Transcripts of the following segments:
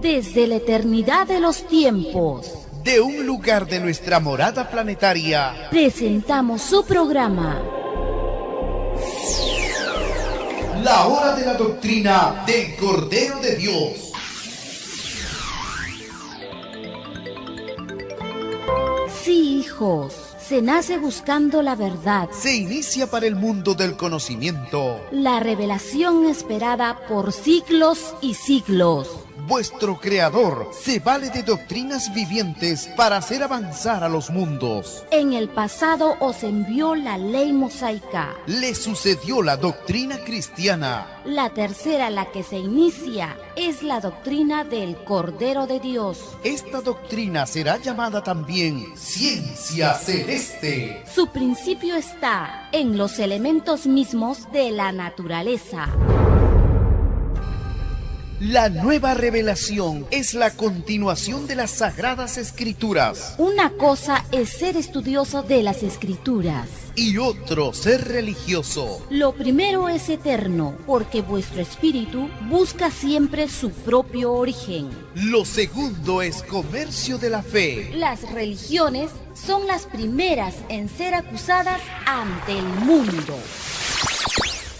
Desde la eternidad de los tiempos, de un lugar de nuestra morada planetaria, presentamos su programa La Hora de la Doctrina del Cordero de Dios. Sí, hijos, se nace buscando la verdad, Se inicia para el mundo del conocimiento. la revelación esperada por siglos y siglos. Vuestro Creador se vale de doctrinas vivientes para hacer avanzar a los mundos. En el pasado os envió la ley mosaica, Le sucedió la doctrina cristiana. la tercera, la que se inicia, es la doctrina del Cordero de Dios. Esta doctrina será llamada también ciencia celeste. Su principio está en los elementos mismos de la naturaleza. La nueva revelación es la continuación de las Sagradas Escrituras Una cosa es ser estudioso de las Escrituras. y otro ser religioso. Lo primero es eterno, porque vuestro espíritu busca siempre su propio origen. Lo segundo es comercio de la fe. Las religiones son las primeras en ser acusadas ante el mundo.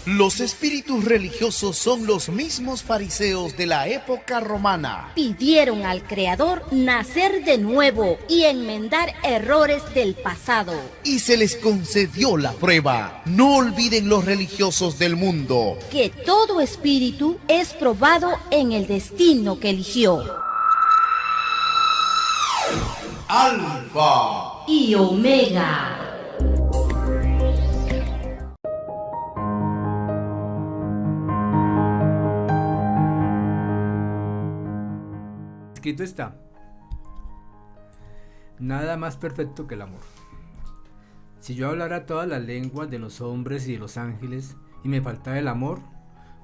Los espíritus religiosos son los mismos fariseos de la época romana. Pidieron al Creador nacer de nuevo y enmendar errores del pasado. Y se les concedió la prueba. No olviden los religiosos del mundo. Que todo espíritu es probado en el destino que eligió. Alfa Y Omega. Escrito está: nada más perfecto que el amor. Si yo hablara todas las lenguas de los hombres y de los ángeles y me faltara el amor,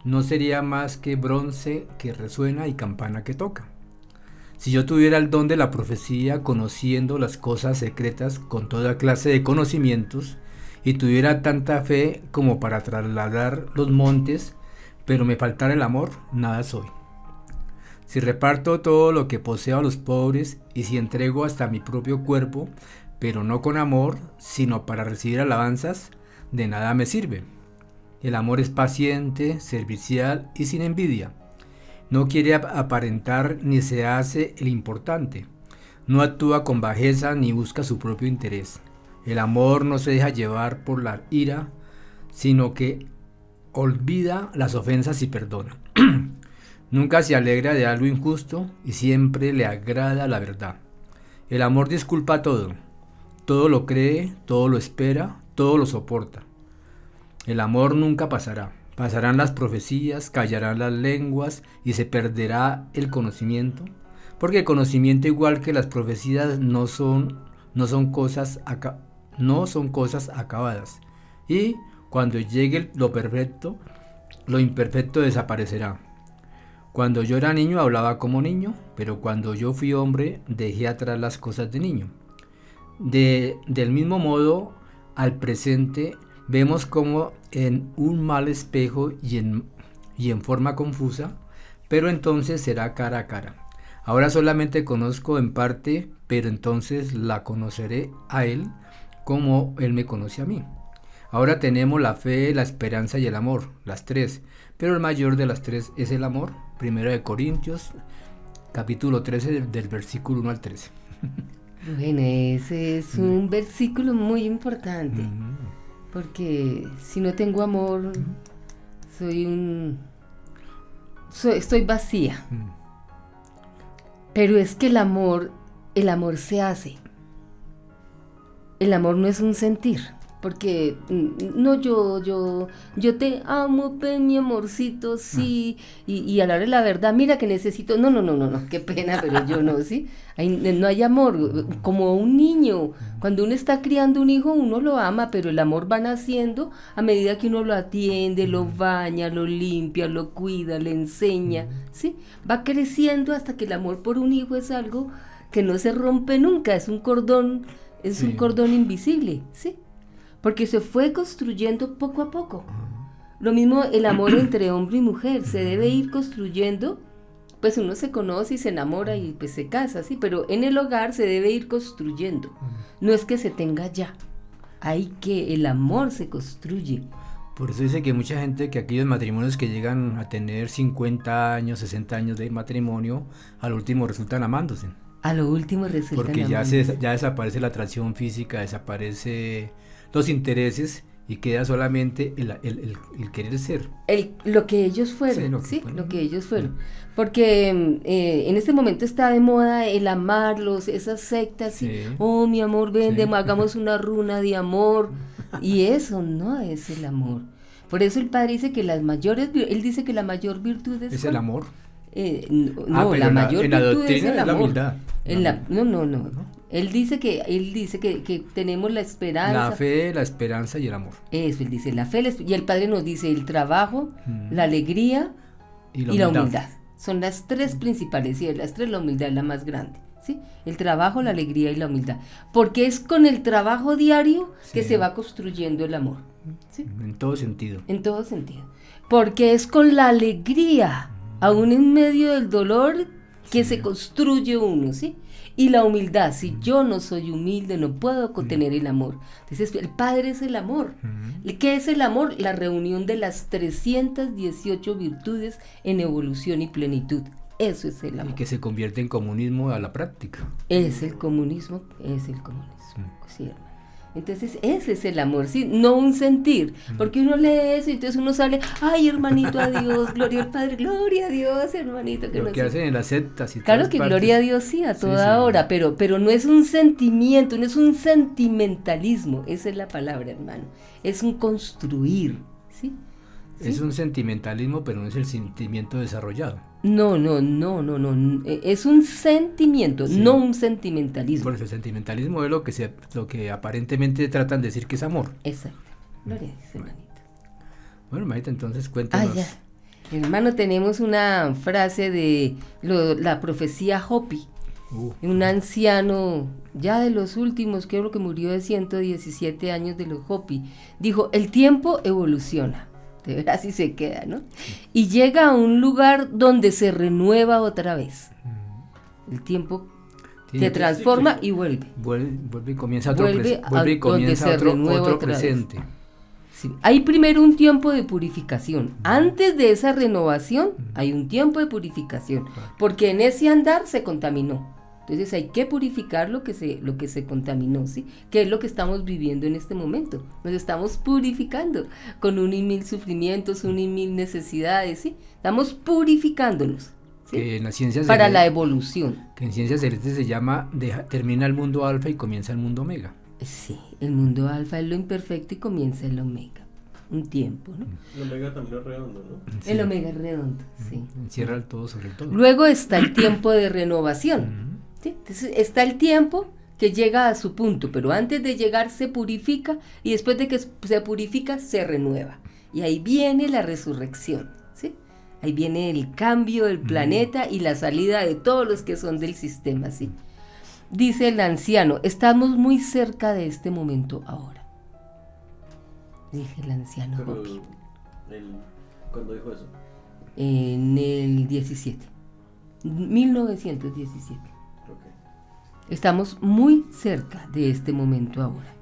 no sería más que bronce que resuena y campana que toca. Si yo tuviera el don de la profecía, conociendo las cosas secretas con toda clase de conocimientos, y tuviera tanta fe como para trasladar los montes, pero me faltara el amor, nada soy. Si reparto todo lo que poseo a los pobres, y si entrego hasta mi propio cuerpo, pero no con amor, sino para recibir alabanzas, de nada me sirve. El amor es paciente, servicial y sin envidia. No quiere aparentar ni se hace el importante. No actúa con bajeza ni busca su propio interés. El amor no se deja llevar por la ira, sino que olvida las ofensas y perdona. Nunca se alegra de algo injusto y siempre le agrada la verdad. El amor disculpa todo. Todo lo cree, todo lo espera, todo lo soporta. El amor nunca pasará. Pasarán las profecías, callarán las lenguas y se perderá el conocimiento. Porque el conocimiento, igual que las profecías, no son cosas acabadas. Y cuando llegue lo perfecto, lo imperfecto desaparecerá. Cuando yo era niño hablaba como niño, pero cuando yo fui hombre dejé atrás las cosas de niño. Del mismo modo, al presente vemos como en un mal espejo y en forma confusa, pero entonces será cara a cara. Ahora solamente conozco en parte, pero entonces la conoceré a él como él me conoce a mí. Ahora tenemos la fe, la esperanza y el amor, las tres, pero el mayor de las tres es el amor. 1 Corintios, capítulo 13, del versículo 1 al 13. Bueno, ese es un versículo muy importante, porque si no tengo amor, estoy vacía. Pero es que el amor se hace. El amor no es un sentir. Porque no, yo te amo, ven mi amorcito, sí, y a la hora de la verdad, mira que necesito, no, qué pena, pero yo no, ¿sí? No hay amor, como un niño, cuando uno está criando un hijo, uno lo ama, pero el amor va naciendo a medida que uno lo atiende, lo baña, lo limpia, lo cuida, le enseña, ¿sí? Va creciendo hasta que el amor por un hijo es algo que no se rompe nunca, es un cordón invisible, ¿sí? Porque se fue construyendo poco a poco. Lo mismo el amor entre hombre y mujer, se debe ir construyendo pues uno se conoce y se enamora y pues se casa, ¿sí? Pero en el hogar se debe ir construyendo. No es que se tenga ya. El amor se construye. Por eso dice que mucha gente, que aquellos matrimonios que llegan a tener 50 años, 60 años de matrimonio, al último resultan amándose. A lo último resulta Porque ya desaparece la atracción física, desaparece los intereses y queda solamente el querer ser. Lo que ellos fueron, lo que ellos fueron. Porque en este momento está de moda el amarlos, esas sectas, Sí. Oh, mi amor, ven, Sí. hagamos una runa de amor. Y eso no es el amor. Por eso el padre dice que él dice que la mayor virtud ¿Es el amor? No, pero la mayor en la virtud doctrina es el es la amor. humildad. No. Él dice que tenemos la esperanza. La fe, la esperanza y el amor. Eso, él dice la fe, y el padre nos dice el trabajo, la alegría y la humildad. Son las tres principales, y de las tres la humildad es la más grande, ¿sí? El trabajo, la alegría y la humildad. Porque es con el trabajo diario que Sí. se va construyendo el amor, ¿sí? En todo sentido. En todo sentido. Porque es con la alegría, aún en medio del dolor, que se construye uno, ¿sí? Y la humildad, si yo no soy humilde, no puedo contener el amor. Entonces, el Padre es el amor. ¿Qué es el amor? La reunión de las 318 virtudes en evolución y plenitud. Eso es el Y amor. que se convierte en comunismo a la práctica. Es el comunismo, sí, hermano. Entonces, ese es el amor, ¿sí? No un sentir, porque uno lee eso y entonces uno sale, ay, hermanito, a Dios, gloria al Padre, gloria a Dios, hermanito. Lo que hacen en las sectas y Claro todas que partes. gloria a Dios sí, a toda sí. hora, pero no es un sentimiento, no es un sentimentalismo, esa es la palabra, hermano, es un construir, ¿sí? Es un sentimentalismo, pero no es el sentimiento desarrollado. No, es un sentimiento, Sí. no un sentimentalismo. Por eso el sentimentalismo es lo que aparentemente tratan de decir que es amor. Exacto, gloria a Dios, hermanito. Bueno, Marita, entonces cuéntanos. Ya. Hermano, tenemos una frase de la profecía Hopi, un anciano ya de los últimos, creo que murió de 117 años de los Hopi, dijo, el tiempo evoluciona, de veras si se queda, ¿no? Y llega a un lugar donde se renueva otra vez. El tiempo se transforma y vuelve. Vuelve y comienza Vuelve y comienza donde se renueva otro otra vez. presente. Sí. Hay primero un tiempo de purificación. Antes de esa renovación hay un tiempo de purificación, porque en ese andar se contaminó. Entonces hay que purificar lo que se contaminó, ¿sí? Que es lo que estamos viviendo en este momento. Nos estamos purificando con un y mil sufrimientos, un y mil necesidades, ¿sí? Estamos purificándonos, ¿sí? Que en las ciencias Para la evolución. Que en ciencias celestes se llama termina el mundo alfa y comienza el mundo omega. Sí, el mundo alfa es lo imperfecto y comienza el omega. Un tiempo, ¿no? El omega también es redondo, ¿no? Sí. El omega es redondo, sí. Encierra el todo sobre el todo. Luego está el tiempo de renovación. ¿Sí? Entonces está el tiempo que llega a su punto, pero antes de llegar se purifica y después de que se purifica se renueva. Y ahí viene la resurrección, ¿sí? Ahí viene el cambio del planeta y la salida de todos los que son del sistema, ¿sí? Dice el anciano, estamos muy cerca de este momento ahora. Dice el anciano Pero Hopi. ¿cuándo dijo eso? En el 1917. Ok. Estamos muy cerca de este momento ahora.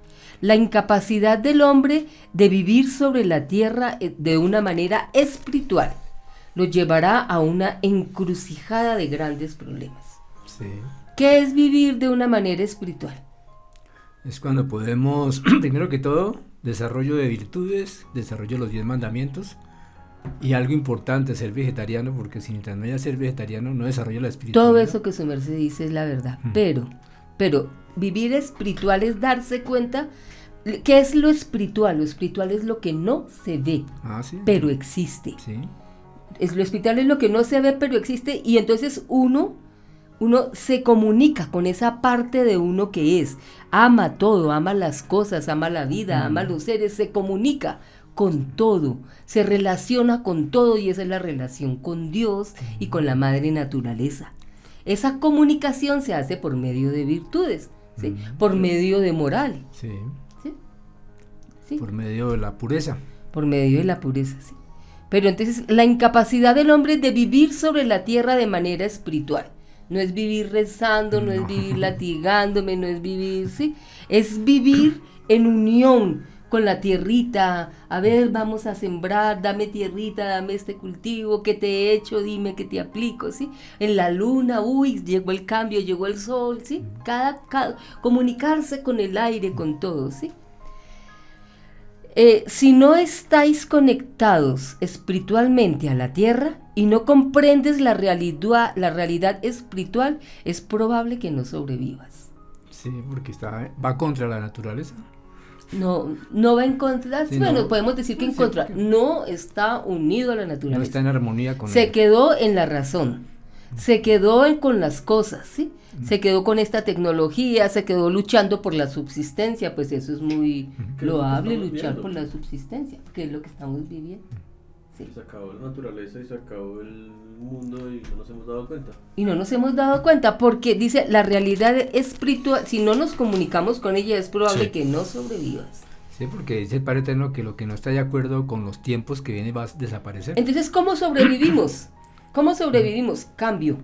La incapacidad del hombre de vivir sobre la tierra de una manera espiritual lo llevará a una encrucijada de grandes problemas. Sí. ¿Qué es vivir de una manera espiritual? Es cuando podemos, primero que todo, desarrollo de virtudes, desarrollo de los 10 mandamientos y algo importante, ser vegetariano, porque si mientras no haya ser vegetariano no desarrolla la espiritualidad. Todo eso que su merced dice es la verdad, pero vivir espiritual es darse cuenta. ¿Qué es lo espiritual? Lo espiritual es lo que no se ve, ¿Sí? pero existe. Sí. Lo espiritual es lo que no se ve, pero existe, y entonces uno se comunica con esa parte de uno que es, ama todo, ama las cosas, ama la vida, ama los seres, se comunica con todo, se relaciona con todo, y esa es la relación con Dios y con la madre naturaleza. Esa comunicación se hace por medio de virtudes, ¿sí? Por medio de moral, Sí. ¿sí? Por medio de la pureza. Por medio de la pureza, sí. Pero entonces la incapacidad del hombre de vivir sobre la tierra de manera espiritual. No es vivir rezando, no es vivir latigándome, no es vivir, ¿sí? Es vivir en unión con la tierrita. A ver, vamos a sembrar, dame tierrita, dame este cultivo, ¿qué te he hecho? Dime que te aplico, ¿sí? En la luna, uy, llegó el cambio, llegó el sol, ¿sí? Comunicarse con el aire, con todo, ¿sí? Si no estáis conectados espiritualmente a la tierra y no comprendes la realidad espiritual, es probable que no sobrevivas. Sí, porque va contra la naturaleza. No va en contra, Sí, bueno, no. podemos decir que en Sí, contra, porque no está unido a la naturaleza. No está en armonía con Se ella. quedó en la razón, se quedó con las cosas, ¿sí? Se quedó con esta tecnología, se quedó luchando por la subsistencia, pues eso es muy ¿Qué es lo que loable, estamos luchar viendo? por la subsistencia, que es lo que estamos viviendo. Sí. Se acabó la naturaleza y se acabó el mundo y no nos hemos dado cuenta. Y no nos hemos dado cuenta, porque dice, la realidad espiritual, si no nos comunicamos con ella, es probable Sí. que no sobrevivas. Sí, porque dice el Padre Eterno que lo que no está de acuerdo con los tiempos que vienen va a desaparecer. Entonces, ¿cómo sobrevivimos? ¿Cómo sobrevivimos? Cambio.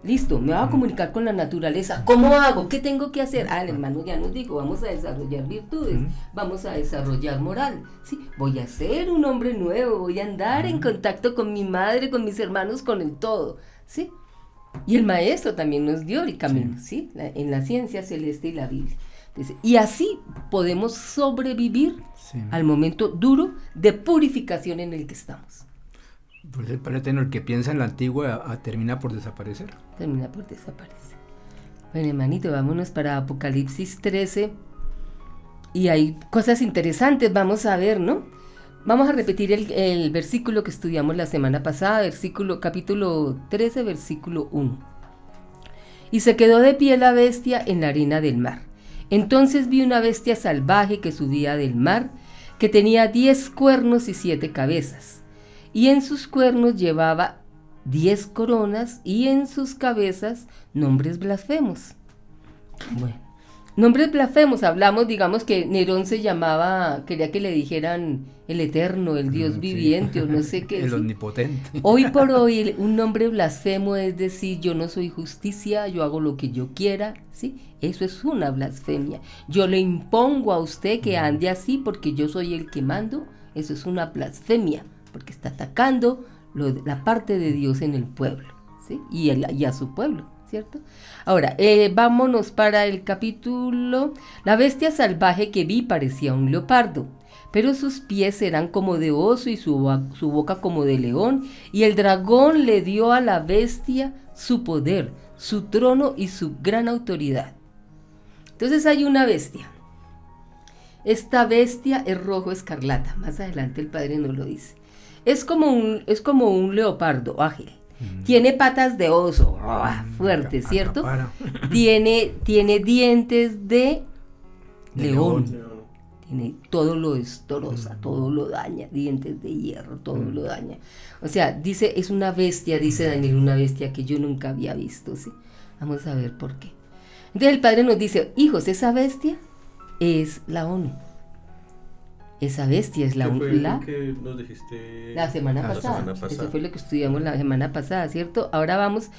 Listo, me voy a comunicar con la naturaleza. ¿Cómo hago? ¿Qué tengo que hacer? El hermano ya nos dijo, vamos a desarrollar virtudes, vamos a desarrollar moral. Sí, voy a ser un hombre nuevo, voy a andar en contacto con mi madre, con mis hermanos, con el todo. ¿Sí? Y el maestro también nos dio el camino, ¿sí? En la ciencia celeste y la Biblia. Entonces, y así podemos sobrevivir Sí. al momento duro de purificación en el que estamos. Pues el Padre Eterno, el que piensa en la antigua, termina por desaparecer. Termina por desaparecer. Bueno, hermanito, vámonos para Apocalipsis 13. Y hay cosas interesantes, vamos a ver, ¿no? Vamos a repetir el versículo que estudiamos la semana pasada, capítulo 13, versículo 1. Y se quedó de pie la bestia en la arena del mar. Entonces vi una bestia salvaje que subía del mar, que tenía 10 cuernos y 7 cabezas. Y en sus cuernos llevaba 10 coronas y en sus cabezas nombres blasfemos. Bueno, nombres blasfemos, hablamos, digamos que Nerón quería que le dijeran el Eterno, el Dios Sí. viviente o no sé qué. El ¿sí? omnipotente. Hoy por hoy un nombre blasfemo es decir, yo no soy justicia, yo hago lo que yo quiera, ¿sí? Eso es una blasfemia. Yo le impongo a usted que ande así porque yo soy el que mando, eso es una blasfemia, porque está atacando la parte de Dios en el pueblo, ¿sí? Y a su pueblo, ¿cierto? Ahora, vámonos para el capítulo. La bestia salvaje que vi parecía un leopardo, pero sus pies eran como de oso y su boca como de león, y el dragón le dio a la bestia su poder, su trono y su gran autoridad. Entonces hay una bestia. Esta bestia es rojo escarlata, más adelante el Padre nos lo dice. Es como un leopardo ágil. Tiene patas de oso, fuerte, ¿cierto? Tiene dientes de león. Todo lo destroza, todo lo daña, dientes de hierro, todo lo daña. O sea, dice, es una bestia, dice Daniel, una bestia que yo nunca había visto, ¿sí? Vamos a ver por qué. Entonces el Padre nos dice, hijos, esa bestia es la ONU. Esa bestia es la ¿Qué ONU. fue lo que nos dijiste La semana la pasada. semana pasada? Eso fue lo que estudiamos la semana pasada, ¿cierto? Ahora vamos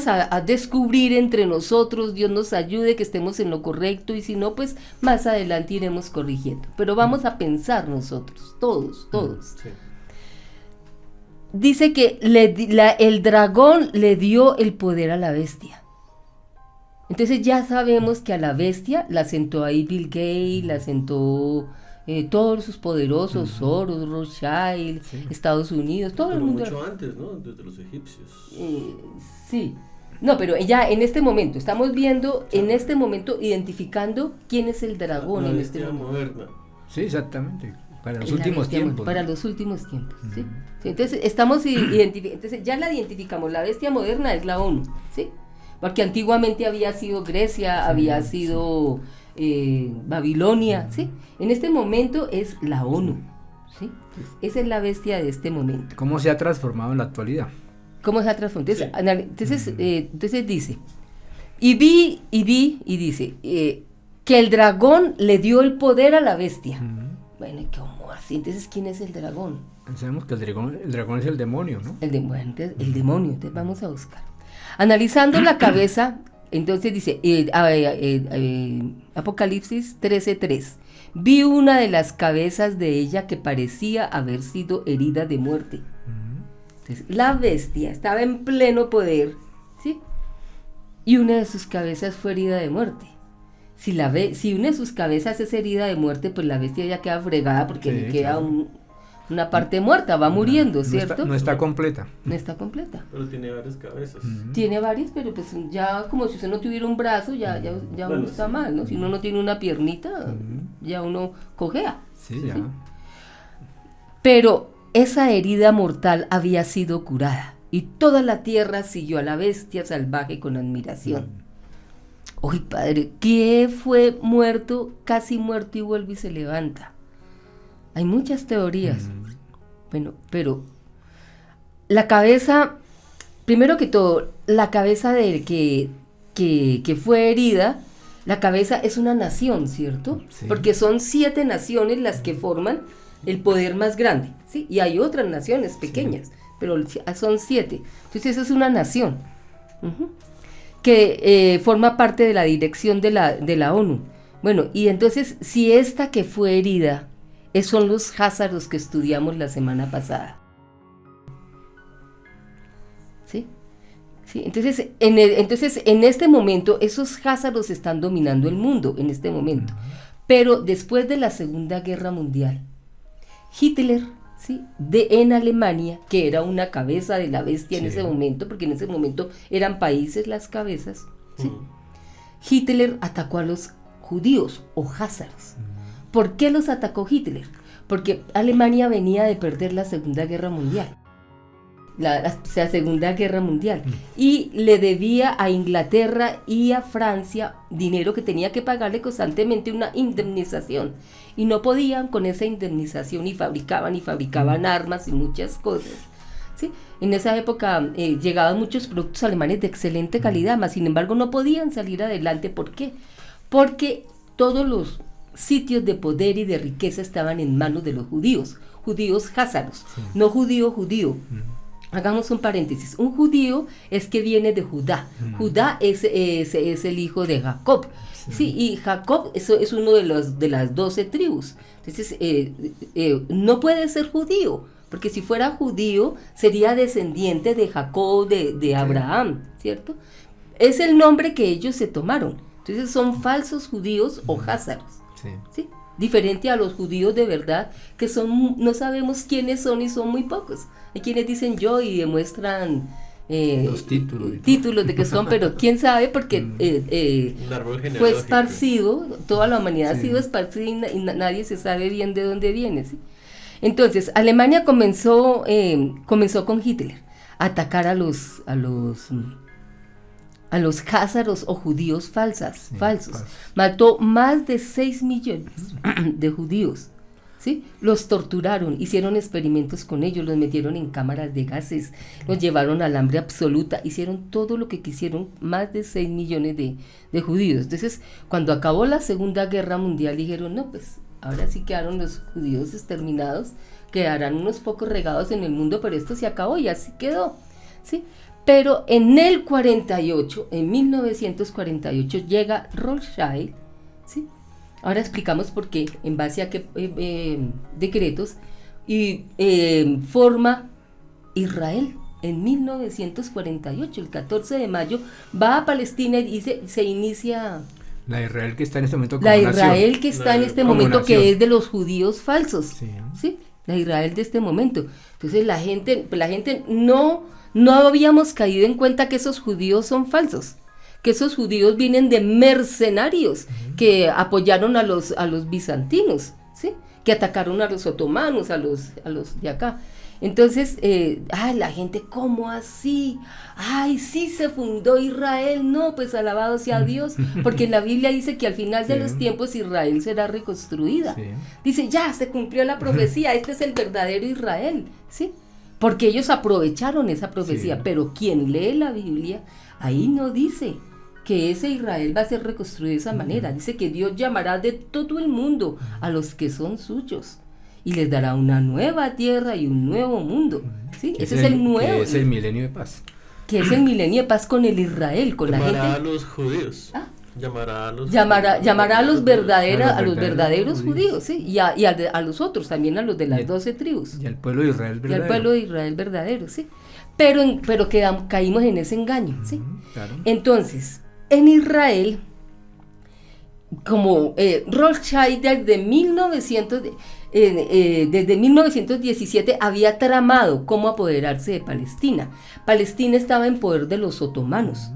a descubrir entre nosotros, Dios nos ayude, que estemos en lo correcto, y si no, pues más adelante iremos corrigiendo. Pero vamos a pensar nosotros, todos. Sí. Dice que el dragón le dio el poder a la bestia. Entonces ya sabemos que a la bestia la sentó ahí Bill Gates, la sentó todos sus poderosos, Soros, Rothschild, Estados Unidos, todo Pero el mundo. mucho antes, ¿no? Desde los egipcios. Sí. No, pero ya en este momento, estamos viendo, en este momento, identificando quién es el dragón La en este bestia momento. moderna. Sí, exactamente. Para los La últimos bestia tiempos. para ¿no? los últimos tiempos, ¿sí? Sí, entonces estamos entonces ya la identificamos, la bestia moderna es la ONU, ¿sí? Porque antiguamente había sido Grecia, había sido Babilonia, ¿sí? En este momento es la ONU, ¿sí? Esa es la bestia de este momento. ¿Cómo se ha transformado en la actualidad? ¿Cómo se ha transformado? Sí. Entonces dice, y dice, que el dragón le dio el poder a la bestia. Bueno, ¿y cómo así? Entonces, ¿quién es el dragón? Sabemos que el dragón es el demonio, ¿no? El demonio, entonces vamos a buscar. Analizando la cabeza, entonces dice, Apocalipsis 13:3. Vi una de las cabezas de ella que parecía haber sido herida de muerte. Entonces, la bestia estaba en pleno poder, ¿sí? Y una de sus cabezas fue herida de muerte. Si una de sus cabezas es herida de muerte, pues la bestia ya queda fregada porque le queda una parte muerta, va muriendo, ¿cierto? No está completa. No está completa. Pero tiene varias cabezas. Tiene varias, pero pues ya como si usted no tuviera un brazo, ya Bueno, uno está mal, ¿no? Si uno no tiene una piernita, ya uno cojea. Sí, ya. ¿sí? Pero esa herida mortal había sido curada y toda la tierra siguió a la bestia salvaje con admiración. Uy, padre, ¿qué fue muerto, casi muerto y vuelve y se levanta? Hay muchas teorías. Bueno, pero la cabeza, primero que todo, la cabeza de que fue herida, la cabeza es una nación, ¿cierto? Sí. Porque son 7 naciones las que forman el poder más grande, ¿sí? Y hay otras naciones pequeñas, pero son 7. Entonces esa es una nación que forma parte de la dirección de la ONU. Bueno, y entonces si esta que fue herida son los házaros que estudiamos la semana pasada. ¿Sí? ¿Sí? Entonces, en este momento, esos házaros están dominando el mundo, en este momento. Pero después de la Segunda Guerra Mundial, Hitler, ¿sí? en Alemania, que era una cabeza de la bestia en ese momento, porque en ese momento eran países las cabezas, ¿sí? Hitler atacó a los judíos o házaros. ¿Por qué los atacó Hitler? Porque Alemania venía de perder la Segunda Guerra Mundial. La Segunda Guerra Mundial. Y le debía a Inglaterra y a Francia dinero que tenía que pagarle constantemente una indemnización. Y no podían con esa indemnización y fabricaban armas y muchas cosas. ¿Sí? En esa época llegaban muchos productos alemanes de excelente calidad, mas sin embargo no podían salir adelante. ¿Por qué? Porque todos los sitios de poder y de riqueza estaban en manos de los judíos házaros, no judío. Hagamos un paréntesis. Un judío es que viene de Judá. Judá es el hijo de Jacob. Sí, y Jacob es uno de las 12 tribus. Entonces, no puede ser judío, porque si fuera judío sería descendiente de Jacob, de Abraham, ¿cierto? Es el nombre que ellos se tomaron. Entonces son falsos judíos o házaros. ¿Sí? Diferente a los judíos de verdad, que no sabemos quiénes son y son muy pocos. Hay quienes dicen yo y demuestran los títulos de que son, pero quién sabe, porque fue esparcido, toda la humanidad ha sido esparcida y nadie se sabe bien de dónde viene. ¿sí? Entonces, Alemania comenzó con Hitler a atacar a los házaros o judíos falsos. Mató más de 6 millones de judíos. ¿Sí? Los torturaron, hicieron experimentos con ellos, los metieron en cámaras de gases, los llevaron al hambre absoluta, hicieron todo lo que quisieron, más de 6 millones de judíos. Entonces, cuando acabó la Segunda Guerra Mundial, dijeron, no, pues ahora sí quedaron los judíos exterminados, quedarán unos pocos regados en el mundo, pero esto se acabó y así quedó. ¿Sí? Pero en el 48, en 1948, llega Rothschild, ¿sí? Ahora explicamos por qué, en base a qué decretos, y forma Israel en 1948, el 14 de mayo, va a Palestina y se inicia... La Israel que está en este momento como La nación. Israel que está en este momento, nación. que es de los judíos falsos, Sí. ¿sí? La Israel de este momento. Entonces la gente no habíamos caído en cuenta que esos judíos son falsos, que esos judíos vienen de mercenarios que apoyaron a los bizantinos, ¿sí? Que atacaron a los otomanos, a los de acá. Entonces, la gente, ¿cómo así? Ay, sí se fundó Israel. No, pues alabado sea Dios, porque en la Biblia dice que al final de los tiempos Israel será reconstruida. Sí. Dice, ya se cumplió la profecía, este es el verdadero Israel, ¿sí? Porque ellos aprovecharon esa profecía, pero quien lee la Biblia, ahí no dice que ese Israel va a ser reconstruido de esa manera. Dice que Dios llamará de todo el mundo a los que son suyos y les dará una nueva tierra y un nuevo mundo. ¿Sí? Ese es el nuevo. Que es el milenio de paz. Que es el milenio de paz con el Israel, con llamará la gente. A los judíos. ¿Ah? Llamará a los verdaderos judíos, ¿sí? y a los otros, también a los de las 12 tribus. Y al pueblo de Israel verdadero. Y al pueblo de Israel verdadero, ¿sí? Pero caímos en ese engaño, ¿sí? Claro. Entonces, en Israel, como Rothschild desde 1917 había tramado cómo apoderarse de Palestina. Palestina estaba en poder de los otomanos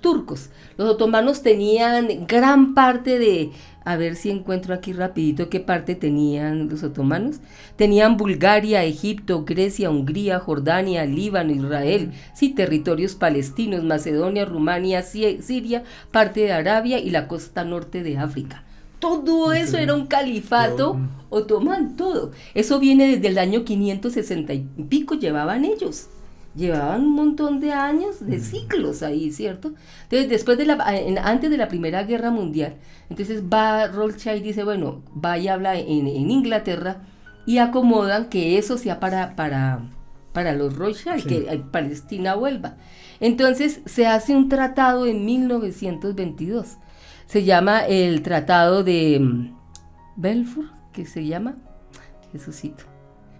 turcos. Los otomanos tenían gran parte de, a ver si encuentro aquí rapidito qué parte tenían los otomanos. Tenían Bulgaria, Egipto, Grecia, Hungría, Jordania, Líbano, Israel, sí, territorios palestinos, Macedonia, Rumania, Siria, parte de Arabia y la costa norte de África. Todo eso era un califato otomán, todo. Eso viene desde el año 560 y pico, llevaban ellos. Llevaban un montón de años, de siglos ahí, ¿cierto? Entonces, antes de la Primera Guerra Mundial, entonces va Rothschild y dice, bueno, va y habla en Inglaterra y acomodan que eso sea para los Rothschild, sí, que Palestina vuelva. Entonces se hace un tratado en 1922, se llama el Tratado de Balfour, que se llama, Jesucito.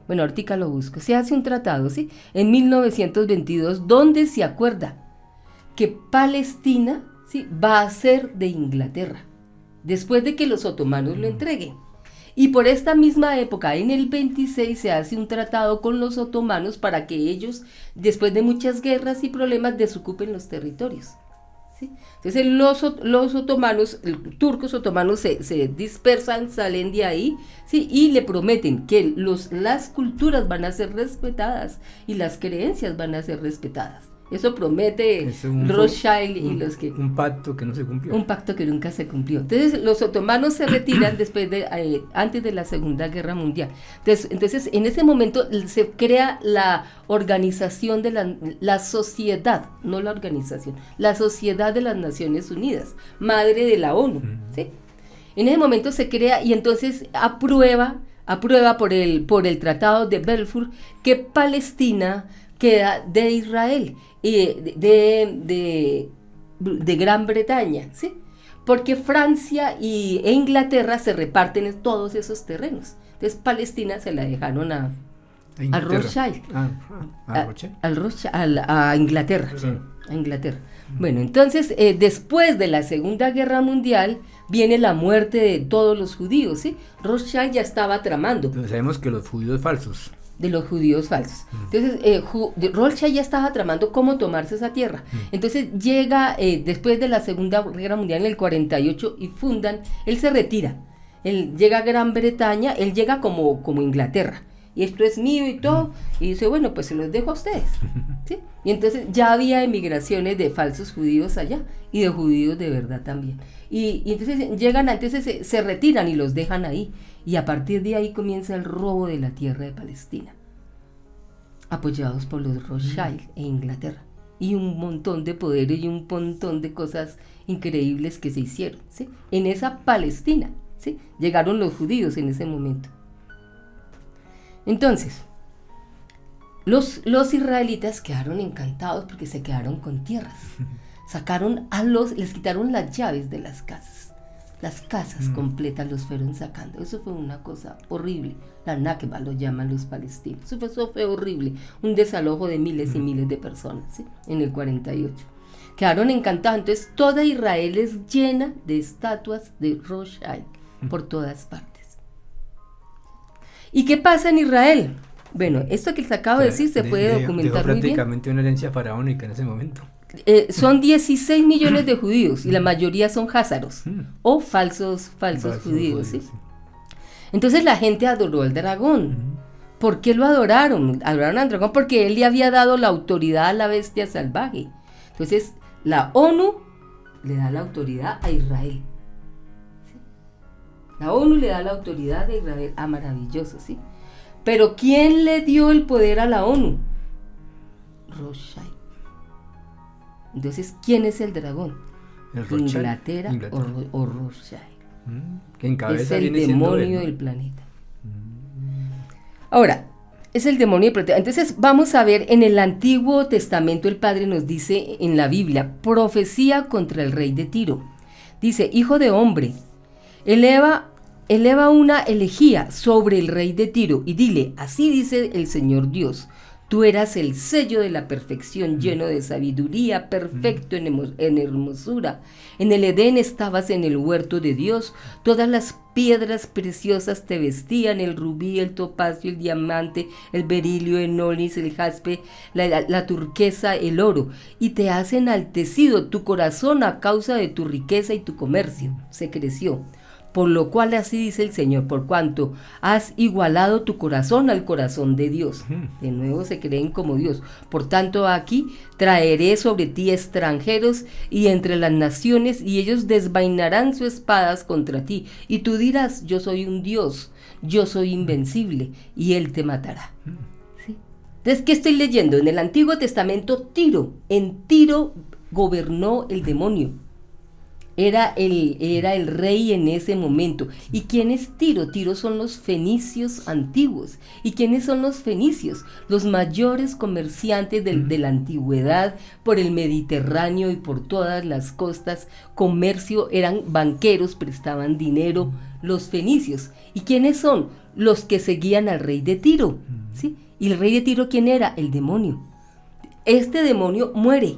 Bueno, ahorita lo busco. Se hace un tratado, ¿sí? En 1922, donde se acuerda que Palestina, ¿sí?, va a ser de Inglaterra, después de que los otomanos lo entreguen. Y por esta misma época, en el 26, se hace un tratado con los otomanos para que ellos, después de muchas guerras y problemas, desocupen los territorios. ¿Sí? Entonces los otomanos, turcos otomanos se dispersan, salen de ahí, ¿sí?, y le prometen que las culturas van a ser respetadas y las creencias van a ser respetadas. Eso promete Rothschild y los que... Un pacto que no se cumplió. Un pacto que nunca se cumplió. Entonces los otomanos se retiran antes de la Segunda Guerra Mundial. Entonces en ese momento se crea la organización de la sociedad, no la organización, la Sociedad de las Naciones Unidas, madre de la ONU, ¿sí? En ese momento se crea y entonces aprueba por el Tratado de Balfour que Palestina queda de Israel y de Gran Bretaña, ¿sí? Porque Francia e Inglaterra se reparten todos esos terrenos. Entonces Palestina se la dejaron a Rothschild, a Inglaterra, sí, a Inglaterra. Bueno, entonces después de la Segunda Guerra Mundial viene la muerte de todos los judíos, ¿sí? Rothschild ya estaba tramando. Pero sabemos que los judíos falsos. De los judíos falsos. Entonces, Rothschild ya estaba tramando cómo tomarse esa tierra. Entonces llega, después de la Segunda Guerra Mundial en el 48 y fundan, él se retira. Él llega a Gran Bretaña, él llega como Inglaterra. Y esto es mío y todo. Y dice, bueno, pues se los dejo a ustedes, ¿sí? Y entonces ya había emigraciones de falsos judíos allá y de judíos de verdad también. Y entonces llegan, entonces se retiran y los dejan ahí. Y a partir de ahí comienza el robo de la tierra de Palestina, apoyados por los Rothschild e Inglaterra. Y un montón de poder y un montón de cosas increíbles que se hicieron, ¿sí? En esa Palestina, ¿sí? Llegaron los judíos en ese momento. Entonces, los israelitas quedaron encantados porque se quedaron con tierras. Les quitaron las llaves de las casas. Las casas completas los fueron sacando. Eso fue una cosa horrible. La Nakba lo llaman los palestinos. Eso fue horrible. Un desalojo de miles y miles de personas, ¿sí? En el 48. Quedaron encantados. Entonces toda Israel es llena de estatuas de Rothschild por todas partes. ¿Y qué pasa en Israel? Bueno, esto que les acabo de decir se puede documentar muy bien. Prácticamente una herencia faraónica en ese momento. Son 16 millones de judíos y la mayoría son házaros o falsos judíos, ¿sí? Entonces la gente adoró al dragón. ¿Por qué lo adoraron? Adoraron al dragón porque él le había dado la autoridad a la bestia salvaje. Entonces la ONU le da la autoridad a Israel, ¿sí? La ONU le da la autoridad a Israel. Ah, maravilloso, ¿sí? Pero ¿quién le dio el poder a la ONU? Rothschild. Entonces, ¿quién es el dragón? El Rothschild. Inglaterra. O Rothschild. Que en cabeza Es el viene siendo demonio él, ¿no? del planeta. Ahora, es el demonio del planeta. Entonces, vamos a ver, en el Antiguo Testamento el Padre nos dice en la Biblia, profecía contra el rey de Tiro. Dice, hijo de hombre, eleva una elegía sobre el rey de Tiro y dile, así dice el Señor Dios, tú eras el sello de la perfección, lleno de sabiduría, perfecto en hermosura. En el Edén estabas en el huerto de Dios, todas las piedras preciosas te vestían, el rubí, el topacio, el diamante, el berilio, el onis, el jaspe, la turquesa, el oro, y te has enaltecido tu corazón a causa de tu riqueza y tu comercio, se creció. Por lo cual así dice el Señor, por cuanto has igualado tu corazón al corazón de Dios. De nuevo se creen como Dios. Por tanto aquí traeré sobre ti extranjeros y entre las naciones, y ellos desvainarán sus espadas contra ti. Y tú dirás, yo soy un Dios, yo soy invencible, y Él te matará. ¿Sí? Entonces, ¿qué estoy leyendo? En el Antiguo Testamento, Tiro. En Tiro gobernó el demonio. Era el rey en ese momento. ¿Y quién es Tiro? Tiro son los fenicios antiguos. ¿Y quiénes son los fenicios? Los mayores comerciantes de la antigüedad por el Mediterráneo y por todas las costas. Comercio, eran banqueros, prestaban dinero, los fenicios. ¿Y quiénes son? Los que seguían al rey de Tiro. ¿Sí? ¿Y el rey de Tiro quién era? El demonio. Este demonio muere.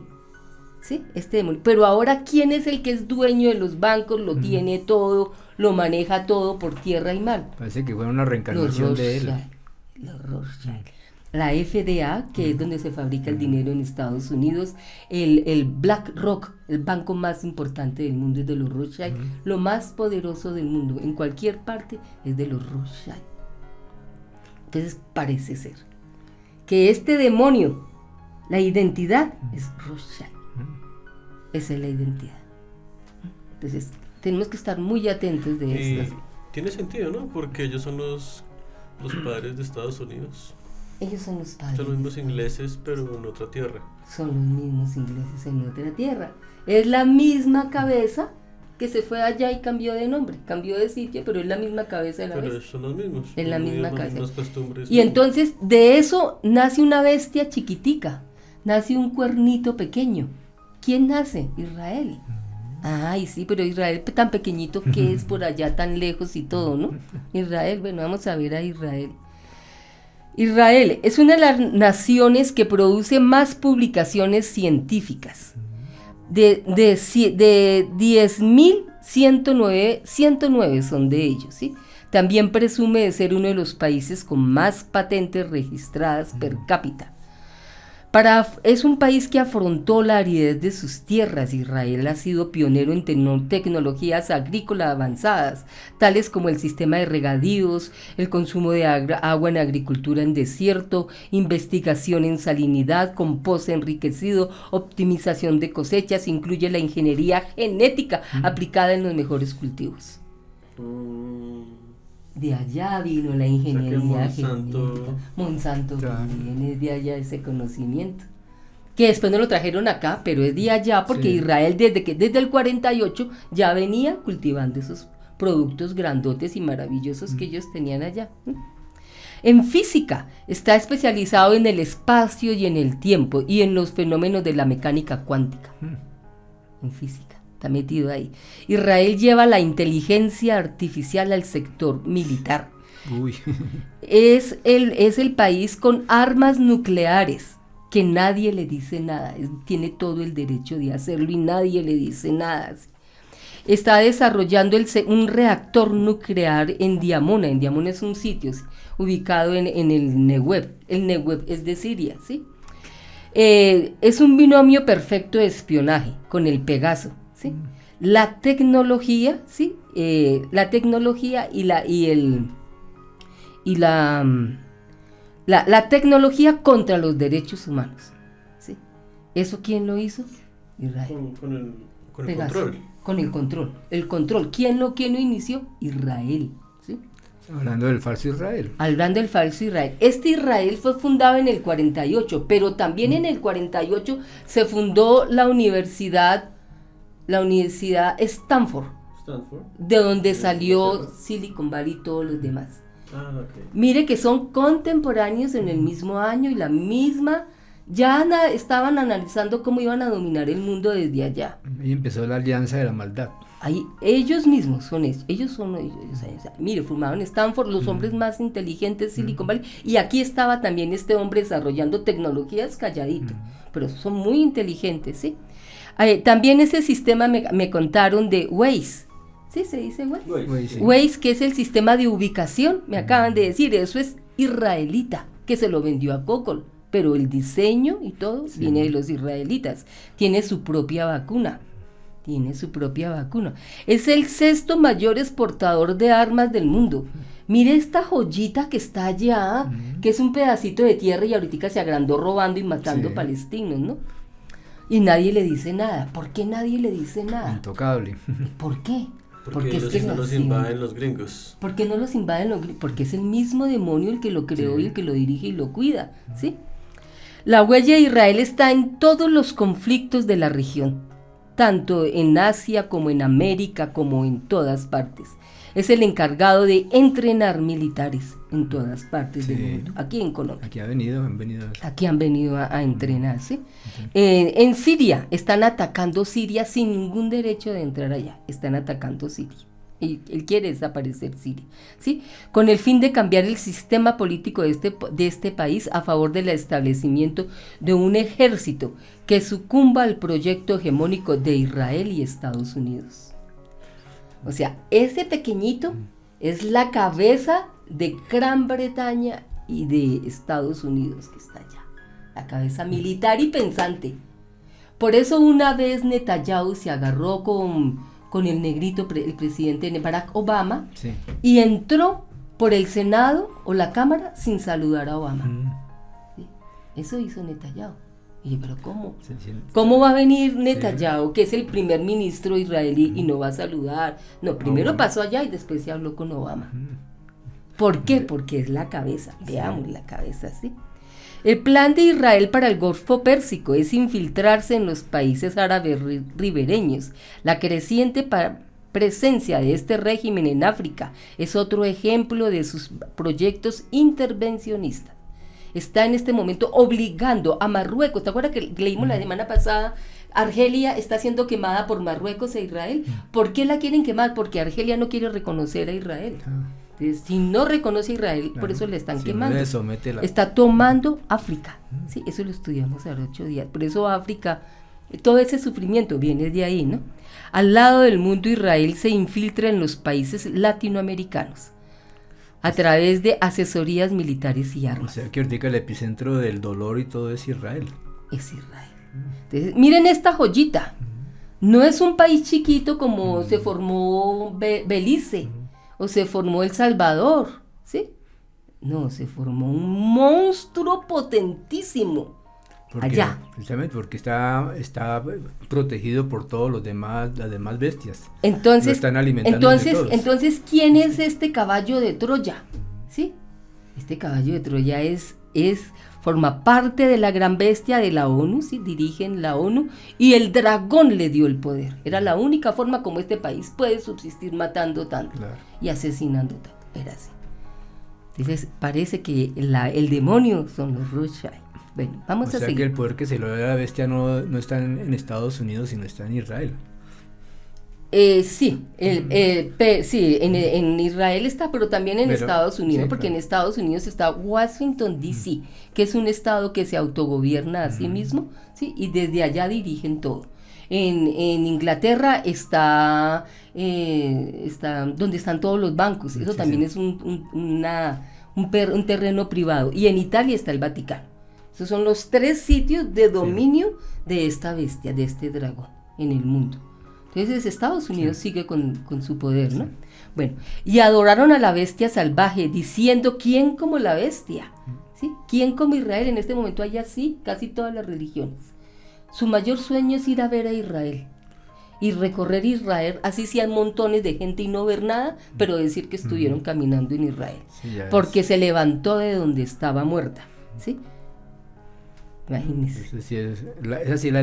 ¿Sí? Este demonio. Pero ahora, ¿quién es el que es dueño de los bancos? Lo tiene todo, lo maneja todo por tierra y mar. Parece que fue una reencarnación de él. Los Rothschild. La FDA, que es donde se fabrica el dinero en Estados Unidos, el BlackRock, el banco más importante del mundo es de los Rothschild, lo más poderoso del mundo, en cualquier parte, es de los Rothschild. Entonces parece ser que este demonio, la identidad es Rothschild. Esa es la identidad. Entonces, tenemos que estar muy atentos de esto. Tiene sentido, ¿no? Porque ellos son los padres de Estados Unidos. Ellos son los padres. Son los mismos ingleses, pero en otra tierra. Son los mismos ingleses en otra tierra. Es la misma cabeza que se fue allá y cambió de nombre, cambió de sitio, pero es la misma cabeza de la bestia. Pero son los mismos. Es la misma las cabeza. mismas costumbres. Y entonces, de eso nace una bestia chiquitica, nace un cuernito pequeño. ¿Quién nace? Israel. Ay, sí, pero Israel tan pequeñito que es por allá tan lejos y todo, ¿no? Israel, bueno, vamos a ver a Israel. Israel es una de las naciones que produce más publicaciones científicas. De 10.109, 109 son de ellos, ¿sí? También presume de ser uno de los países con más patentes registradas per cápita. Es un país que afrontó la aridez de sus tierras. Israel ha sido pionero en tecnologías agrícolas avanzadas, tales como el sistema de regadíos, el consumo de agua en agricultura en desierto, investigación en salinidad, compost enriquecido, optimización de cosechas, incluye la ingeniería genética aplicada en los mejores cultivos. De allá vino la ingeniería genética. Monsanto también es de allá ese conocimiento. Que después no lo trajeron acá, pero es de allá porque sí. Israel desde el 48 ya venía cultivando esos productos grandotes y maravillosos que ellos tenían allá. En física está especializado en el espacio y en el tiempo y en los fenómenos de la mecánica cuántica. En física. Está metido ahí. Israel lleva la inteligencia artificial al sector militar. Uy. Es el país con armas nucleares, que nadie le dice nada. Tiene todo el derecho de hacerlo y nadie le dice nada. Está desarrollando un reactor nuclear en Diamona. En Diamona es un sitio ubicado en el Negev. El Negev es de Siria, ¿sí? Es un binomio perfecto de espionaje con el Pegaso. ¿Sí? La tecnología, ¿sí? La tecnología y la tecnología contra los derechos humanos, ¿sí? ¿Eso quién lo hizo? Israel. Con el Pegaso, control. Con el control. El control. ¿Quién lo inició? Israel, ¿sí? Hablando del falso Israel. Hablando del falso Israel. Este Israel fue fundado en el 48, pero también en el 48 se fundó la universidad Stanford, de donde salió Silicon Valley y todos los demás. Mire que son contemporáneos en el mismo año y la misma, estaban analizando cómo iban a dominar el mundo desde allá. Ahí empezó la alianza de la maldad. Ahí, ellos mismos son ellos. Mire, formaron Stanford, los hombres más inteligentes de Silicon Valley, y aquí estaba también este hombre desarrollando tecnologías calladito, pero son muy inteligentes, ¿sí? También ese sistema me contaron de Waze. ¿Sí se dice Waze? Waze, sí. Waze, que es el sistema de ubicación, me acaban de decir, eso es israelita, que se lo vendió a Google, pero el diseño y todo viene de los israelitas. Tiene su propia vacuna. Es el 6º mayor exportador de armas del mundo. Mire esta joyita que está allá, que es un pedacito de tierra y ahorita se agrandó robando y matando palestinos, ¿no? Y nadie le dice nada. ¿Por qué nadie le dice nada? Intocable. ¿Por qué? Porque no los invaden los gringos. ¿Por qué no los invaden los gringos? Porque es el mismo demonio el que lo creó y el que lo dirige y lo cuida, ¿sí? La huella de Israel está en todos los conflictos de la región, tanto en Asia como en América, como en todas partes. Es el encargado de entrenar militares en todas partes del mundo. Aquí en Colombia. Aquí han venido. Aquí han venido a entrenarse. En Siria, están atacando Siria sin ningún derecho de entrar allá. Están atacando Siria. Y él quiere desaparecer Siria, ¿sí? Con el fin de cambiar el sistema político de este país a favor del establecimiento de un ejército que sucumba al proyecto hegemónico de Israel y Estados Unidos. O sea, ese pequeñito es la cabeza de Gran Bretaña y de Estados Unidos que está allá. La cabeza militar y pensante. Por eso una vez Netanyahu se agarró con el negrito, el presidente Barack Obama, y entró por el Senado o la Cámara sin saludar a Obama. ¿Sí? Eso hizo Netanyahu. Y yo, pero ¿cómo? ¿Cómo va a venir Netanyahu, que es el primer ministro israelí, y no va a saludar? No, primero pasó allá y después se habló con Obama. ¿Por qué? Porque es la cabeza. Veamos la cabeza, ¿sí? El plan de Israel para el Golfo Pérsico es infiltrarse en los países árabes ribereños. La creciente presencia de este régimen en África es otro ejemplo de sus proyectos intervencionistas. Está en este momento obligando a Marruecos. ¿Te acuerdas que leímos la semana pasada? Argelia está siendo quemada por Marruecos e Israel. ¿Por qué la quieren quemar? Porque Argelia no quiere reconocer a Israel. Entonces, si no reconoce a Israel, por eso le están quemando. Está tomando África. Sí, eso lo estudiamos hace 8 días. Por eso África, todo ese sufrimiento viene de ahí, ¿no? Al lado del mundo, Israel se infiltra en los países latinoamericanos a través de asesorías militares y armas. O sea que ahorita el epicentro del dolor y todo es Israel. Es Israel. Entonces, miren esta joyita. No es un país chiquito como se formó Belice o se formó El Salvador, ¿sí? No, se formó un monstruo potentísimo. Allá. Precisamente porque está protegido por todos las demás bestias. Entonces, lo están alimentando entonces, ¿quién es este caballo de Troya? ¿Sí? Este caballo de Troya forma parte de la gran bestia de la ONU, ¿sí? Dirigen la ONU, y el dragón le dio el poder. Era la única forma como este país puede subsistir matando tanto y asesinando tanto. Era así. Entonces, parece que el demonio son los Rothschild. Bueno, vamos a seguir. O sea que el poder que se lo da a la bestia no está en Estados Unidos, sino está en Israel. Sí, en Israel está, pero también en Estados Unidos, porque en Estados Unidos está Washington, D.C., que es un estado que se autogobierna a sí mismo, ¿sí? Y desde allá dirigen todo. En Inglaterra está donde están todos los bancos, eso también es un terreno privado, y en Italia está el Vaticano. Esos son los 3 sitios de dominio de esta bestia, de este dragón en el mundo. Entonces Estados Unidos sigue con su poder, ¿no? Bueno, y adoraron a la bestia salvaje, diciendo, ¿quién como la bestia? ¿Sí? ¿Quién como Israel? En este momento hay así casi todas las religiones. Su mayor sueño es ir a ver a Israel. y recorrer Israel, así sean montones de gente y no ver nada, pero decir que estuvieron caminando en Israel, Sí, ya porque es. se levantó de donde estaba muerta, ¿sí? Imagínense. Esa sí es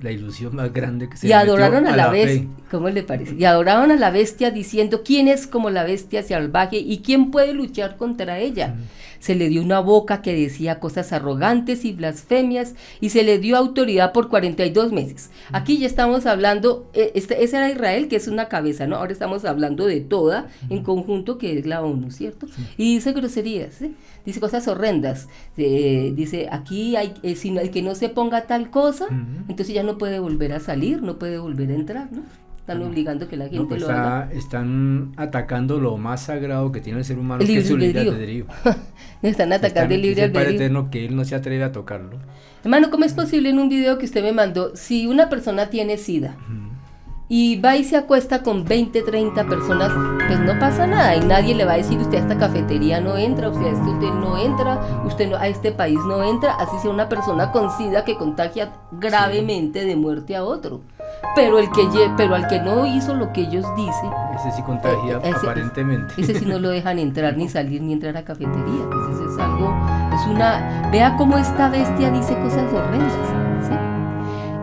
la ilusión más grande que se Y le metió adoraron a la fe. bestia, ¿cómo le parece? Y adoraron a la bestia diciendo, ¿quién es como la bestia salvaje y quién puede luchar contra ella? Se le dio una boca que decía cosas arrogantes y blasfemias y se le dio autoridad por 42 meses. Aquí ya estamos hablando, ese era Israel, que es una cabeza, ¿no? Ahora estamos hablando de toda en conjunto, que es la ONU, ¿cierto? Y dice groserías, ¿sí? Dice cosas horrendas. Dice, aquí hay, si el que no se ponga tal cosa, entonces ya no puede volver a salir, no puede volver a entrar, ¿no? Están obligando que la gente Pues lo haga. están atacando lo más sagrado que tiene el ser humano, El que es su libre libre albedrío. albedrío. Están atacando el libre Dice el Padre albedrío. Eterno que él no se atreve a tocarlo. Hermano, ¿cómo es posible en un video que usted me mandó, si una persona tiene SIDA y va y se acuesta con 20, 30 personas, pues no pasa nada y nadie le va a decir, usted a esta cafetería no entra, usted a este hotel no entra, usted a este país no entra, así sea una persona con SIDA que contagia gravemente de muerte a otro. Pero al que no hizo lo que ellos dicen, Ese sí contagia aparentemente. ese sí no lo dejan entrar ni salir ni entrar a cafetería. Pues eso es algo, vea cómo esta bestia dice cosas horrendas, ¿sí?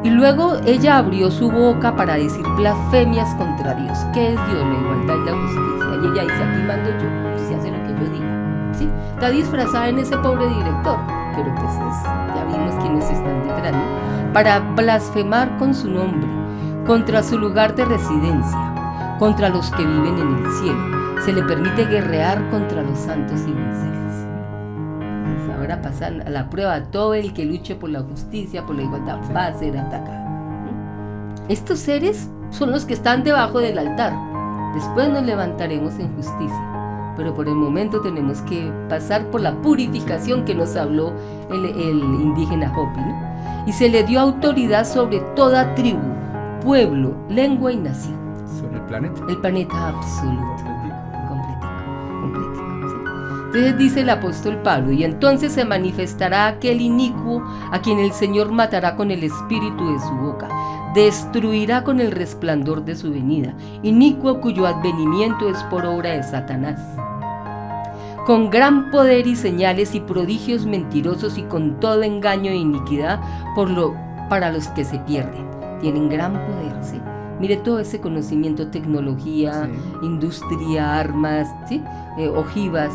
Y luego ella abrió su boca para decir blasfemias contra Dios. ¿Qué es Dios? La igualdad y la justicia. Y ella dice, aquí mando yo, usted hace lo que yo diga, ¿sí? Está disfrazada en ese pobre director, pero pues ya vimos quiénes están detrás, ¿no? Para blasfemar con su nombre, contra su lugar de residencia, contra los que viven en el cielo. Se le permite guerrear contra los santos y vencerlos. Pues ahora pasan a la prueba, todo el que luche por la justicia, por la igualdad, va a ser atacado. Estos seres son los que están debajo del altar. Después nos levantaremos en justicia, pero por el momento tenemos que pasar por la purificación que nos habló el indígena Hopi, ¿no? Y se le dio autoridad sobre toda tribu, pueblo, lengua y nación. Sobre el planeta. El planeta absoluto, completico, ¿sí? Entonces dice el apóstol Pablo, y entonces se manifestará aquel inicuo a quien el Señor matará con el espíritu de su boca, destruirá con el resplandor de su venida, inicuo cuyo advenimiento es por obra de Satanás. Con gran poder y señales y prodigios mentirosos y con todo engaño e iniquidad para los que se pierden. Tienen gran poder, ¿sí? Mire todo ese conocimiento, tecnología, industria, armas, ¿sí? Ojivas.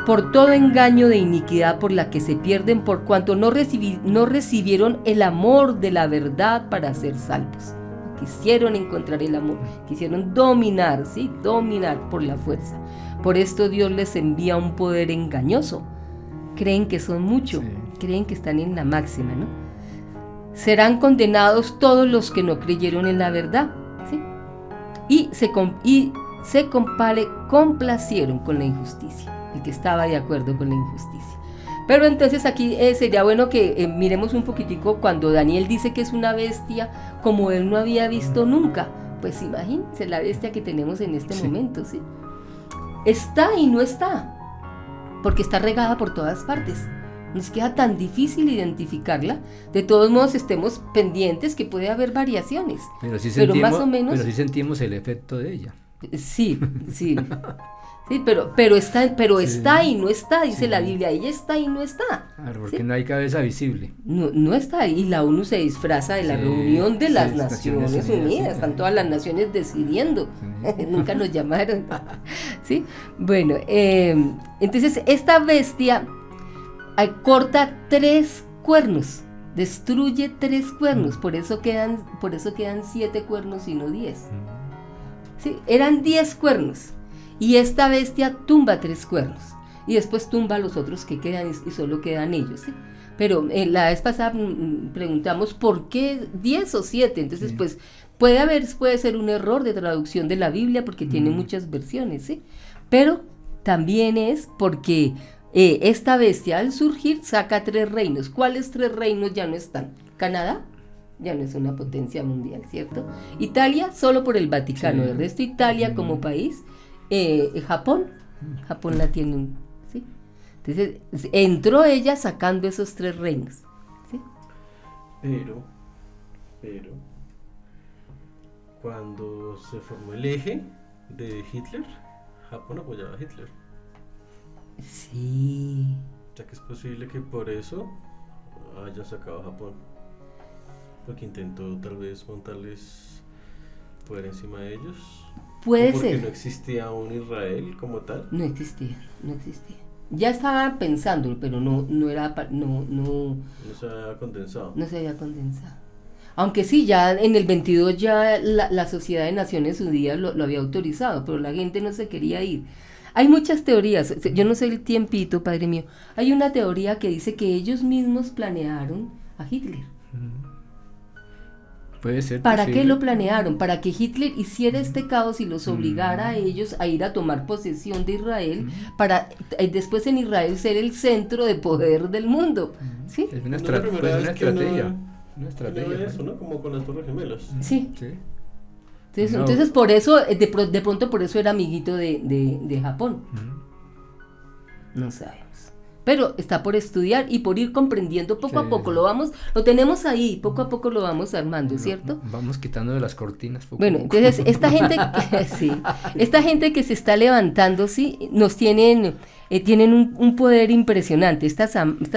Por todo engaño de iniquidad por la que se pierden por cuanto no recibieron el amor de la verdad para ser salvos. Quisieron encontrar el amor, quisieron dominar, ¿sí? Dominar por la fuerza. Por esto Dios les envía un poder engañoso. Creen que son mucho, creen que están en la máxima, ¿no? Serán condenados todos los que no creyeron en la verdad, ¿sí? Y se complacieron con la injusticia, el que estaba de acuerdo con la injusticia. Pero entonces aquí sería bueno que miremos un poquitico cuando Daniel dice que es una bestia como él no había visto nunca. Pues imagínense la bestia que tenemos en este momento, ¿sí? Está y no está, porque está regada por todas partes. Nos queda tan difícil identificarla. De todos modos, estemos pendientes que puede haber variaciones. Pero más o menos. Pero sí sentimos el efecto de ella. Sí. Sí, pero está y no está, dice la Biblia. Ella está y no está. Claro, porque no hay cabeza visible. No está. Y la ONU se disfraza de la reunión de las Naciones Unidas. Están todas las naciones decidiendo. Nunca nos llamaron. ¿Sí? Bueno, entonces esta bestia corta 3 cuernos, destruye 3 cuernos, por eso quedan 7 cuernos y no 10. ¿Sí? Eran 10 cuernos y esta bestia tumba 3 cuernos y después tumba los otros que quedan y solo quedan ellos, ¿sí? Pero la vez pasada preguntamos por qué 10 o 7, entonces pues puede ser un error de traducción de la Biblia porque tiene muchas versiones, ¿sí? Pero también es porque esta bestia al surgir saca 3 reinos. ¿Cuáles 3 reinos ya no están? Canadá ya no es una potencia mundial, ¿cierto? Italia solo por el Vaticano, el resto Italia como país, Japón la tiene, ¿sí? Entonces entró ella sacando esos 3 reinos, ¿sí? Pero cuando se formó el eje de Hitler, Japón apoyaba a Hitler. Sí. O sea que es posible que por eso haya sacado a Japón. Porque intentó tal vez montarles poder encima de ellos. Puede porque ser. no existía un Israel como tal. No existía. Ya estaba pensándolo, pero no era, No se había condensado. no se había condensado. Aunque sí, ya en el 22 ya la Sociedad de Naciones Unidas lo había autorizado, pero la gente no se quería ir. Hay muchas teorías, yo no sé el tiempito, padre mío. Hay una teoría que dice que ellos mismos planearon a Hitler. Puede ser. ¿Para posible. qué lo planearon? Para que Hitler hiciera este caos y los obligara a ellos a ir a tomar posesión de Israel, para después en Israel ser el centro de poder del mundo. ¿Sí? Es una, No es la primera pues, una vez que estrategia. uno- Una estrategia. eso, ¿no? Como con las Torres Gemelas. Sí. Sí. Entonces, No. entonces por eso, de pronto por eso era amiguito de Japón. No sabemos. Pero está por estudiar y por ir comprendiendo poco a Sí. poco. Lo tenemos ahí, poco a poco lo vamos armando, ¿cierto? Vamos quitando de las cortinas. Poco Bueno, a poco. entonces esta gente que se está levantando, sí, nos tienen un poder impresionante. Esta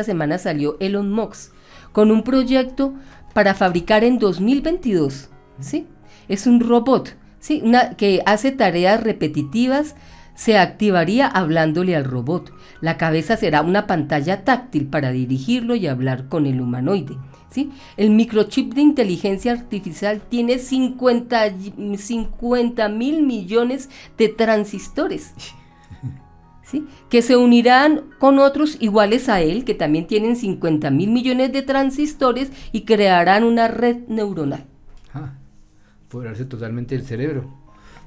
semana salió Elon Musk con un proyecto para fabricar en 2022, ¿sí? Es un robot, ¿sí? Que hace tareas repetitivas, se activaría hablándole al robot. La cabeza será una pantalla táctil para dirigirlo y hablar con el humanoide, ¿sí? El microchip de inteligencia artificial tiene 50.000 millones de transistores, ¿sí? Que se unirán con otros iguales a él, que también tienen 50.000 millones de transistores y crearán una red neuronal. Poderarse totalmente el cerebro.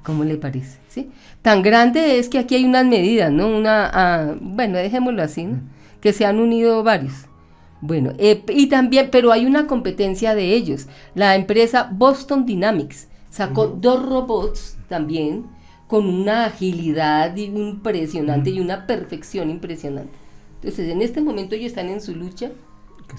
¿Cómo le parece? ¿Sí? Tan grande es que aquí hay unas medidas, ¿no? Bueno, dejémoslo así, ¿no? Que se han unido varios. Bueno, y también, pero hay una competencia de ellos. La empresa Boston Dynamics sacó 2 robots también con una agilidad impresionante y una perfección impresionante. Entonces, en este momento ellos están en su lucha.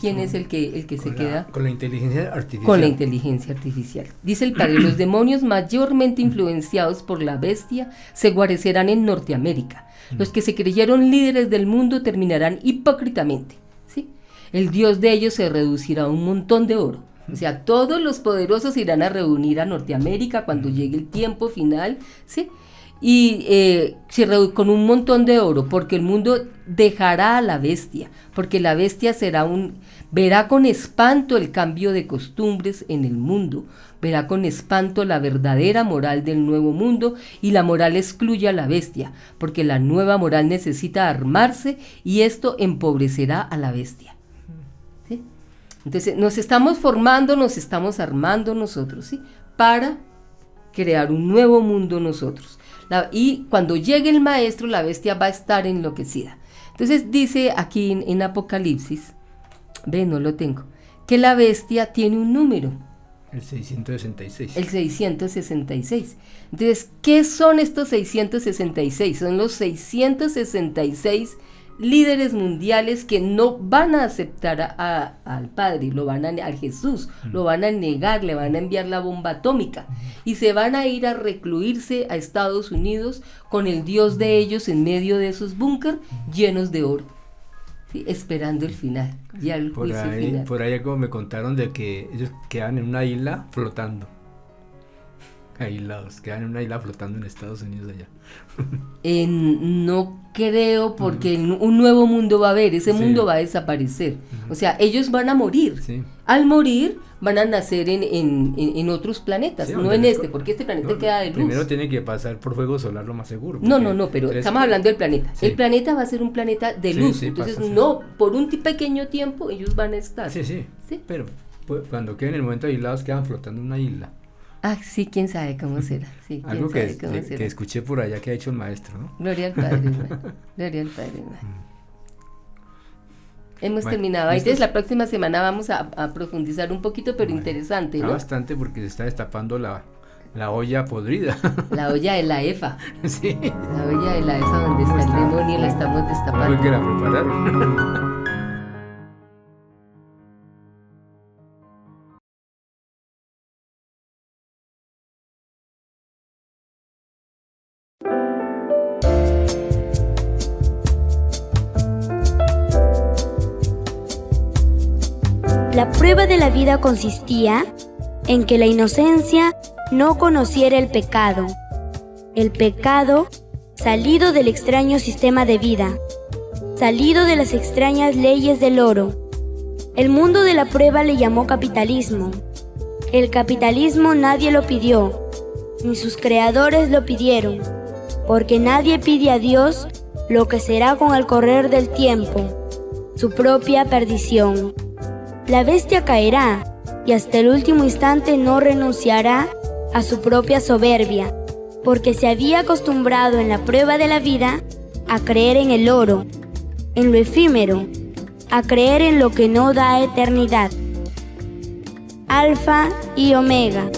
¿Quién es el que se queda? Con la inteligencia artificial. Con la inteligencia artificial. Dice el padre, los demonios mayormente influenciados por la bestia se guarecerán en Norteamérica. Los que se creyeron líderes del mundo terminarán hipócritamente, ¿sí? El Dios de ellos se reducirá a un montón de oro. O sea, todos los poderosos irán a reunir a Norteamérica cuando llegue el tiempo final, ¿sí? Y con un montón de oro, porque el mundo dejará a la bestia, porque la bestia verá con espanto el cambio de costumbres en el mundo, verá con espanto la verdadera moral del nuevo mundo, y la moral excluye a la bestia, porque la nueva moral necesita armarse y esto empobrecerá a la bestia. ¿Sí? Entonces nos estamos formando, nos estamos armando nosotros, ¿sí? Para crear un nuevo mundo nosotros. Y cuando llegue el maestro, la bestia va a estar enloquecida. Entonces dice aquí en Apocalipsis, no lo tengo, que la bestia tiene un número. El 666. El 666. Entonces, ¿qué son estos 666? Son los 666 líderes mundiales que no van a aceptar al Padre, a Jesús, lo van a negar, le van a enviar la bomba atómica y se van a ir a recluirse a Estados Unidos con el Dios de ellos en medio de esos búnker llenos de oro, ¿sí? Esperando el final, ya el juicio final. Por ahí algo me contaron de que ellos quedan en una isla flotando. Aislados, quedan en una isla flotando en Estados Unidos allá. No creo, porque un nuevo mundo va a haber, ese mundo va a desaparecer. O sea, ellos van a morir. Sí. Al morir van a nacer en otros planetas, Sí, no donde en les este, porque este planeta queda de luz. Primero tiene que pasar por fuego solar lo más seguro. No, pero estamos hablando del planeta. Sí. El planeta va a ser un planeta de Sí, luz, sí, entonces pasa, sí. no, por un pequeño tiempo ellos van a estar. Sí, ¿Sí? pero cuando queden en el momento aislados quedan flotando en una isla. Sí, quién sabe cómo será. Sí, quién Algo sabe cómo será. que escuché por allá que ha hecho el maestro, ¿no? Gloria al Padre, hermano. Gloria al Padre, hermano. Hemos Bueno, terminado. ¿listos? Entonces la próxima semana vamos a profundizar un poquito, pero interesante, Está ¿no? bastante porque se está destapando la olla podrida. La olla de la EFA. Sí. La olla de la EFA donde está el demonio, la estamos ¿Cómo destapando. fue que la prepararon? La prueba de la vida consistía en que la inocencia no conociera el pecado salido del extraño sistema de vida, salido de las extrañas leyes del oro. El mundo de la prueba le llamó capitalismo. El capitalismo nadie lo pidió, ni sus creadores lo pidieron, porque nadie pide a Dios lo que será con el correr del tiempo, su propia perdición. La bestia caerá y hasta el último instante no renunciará a su propia soberbia, porque se había acostumbrado en la prueba de la vida a creer en el oro, en lo efímero, a creer en lo que no da eternidad. Alfa y Omega.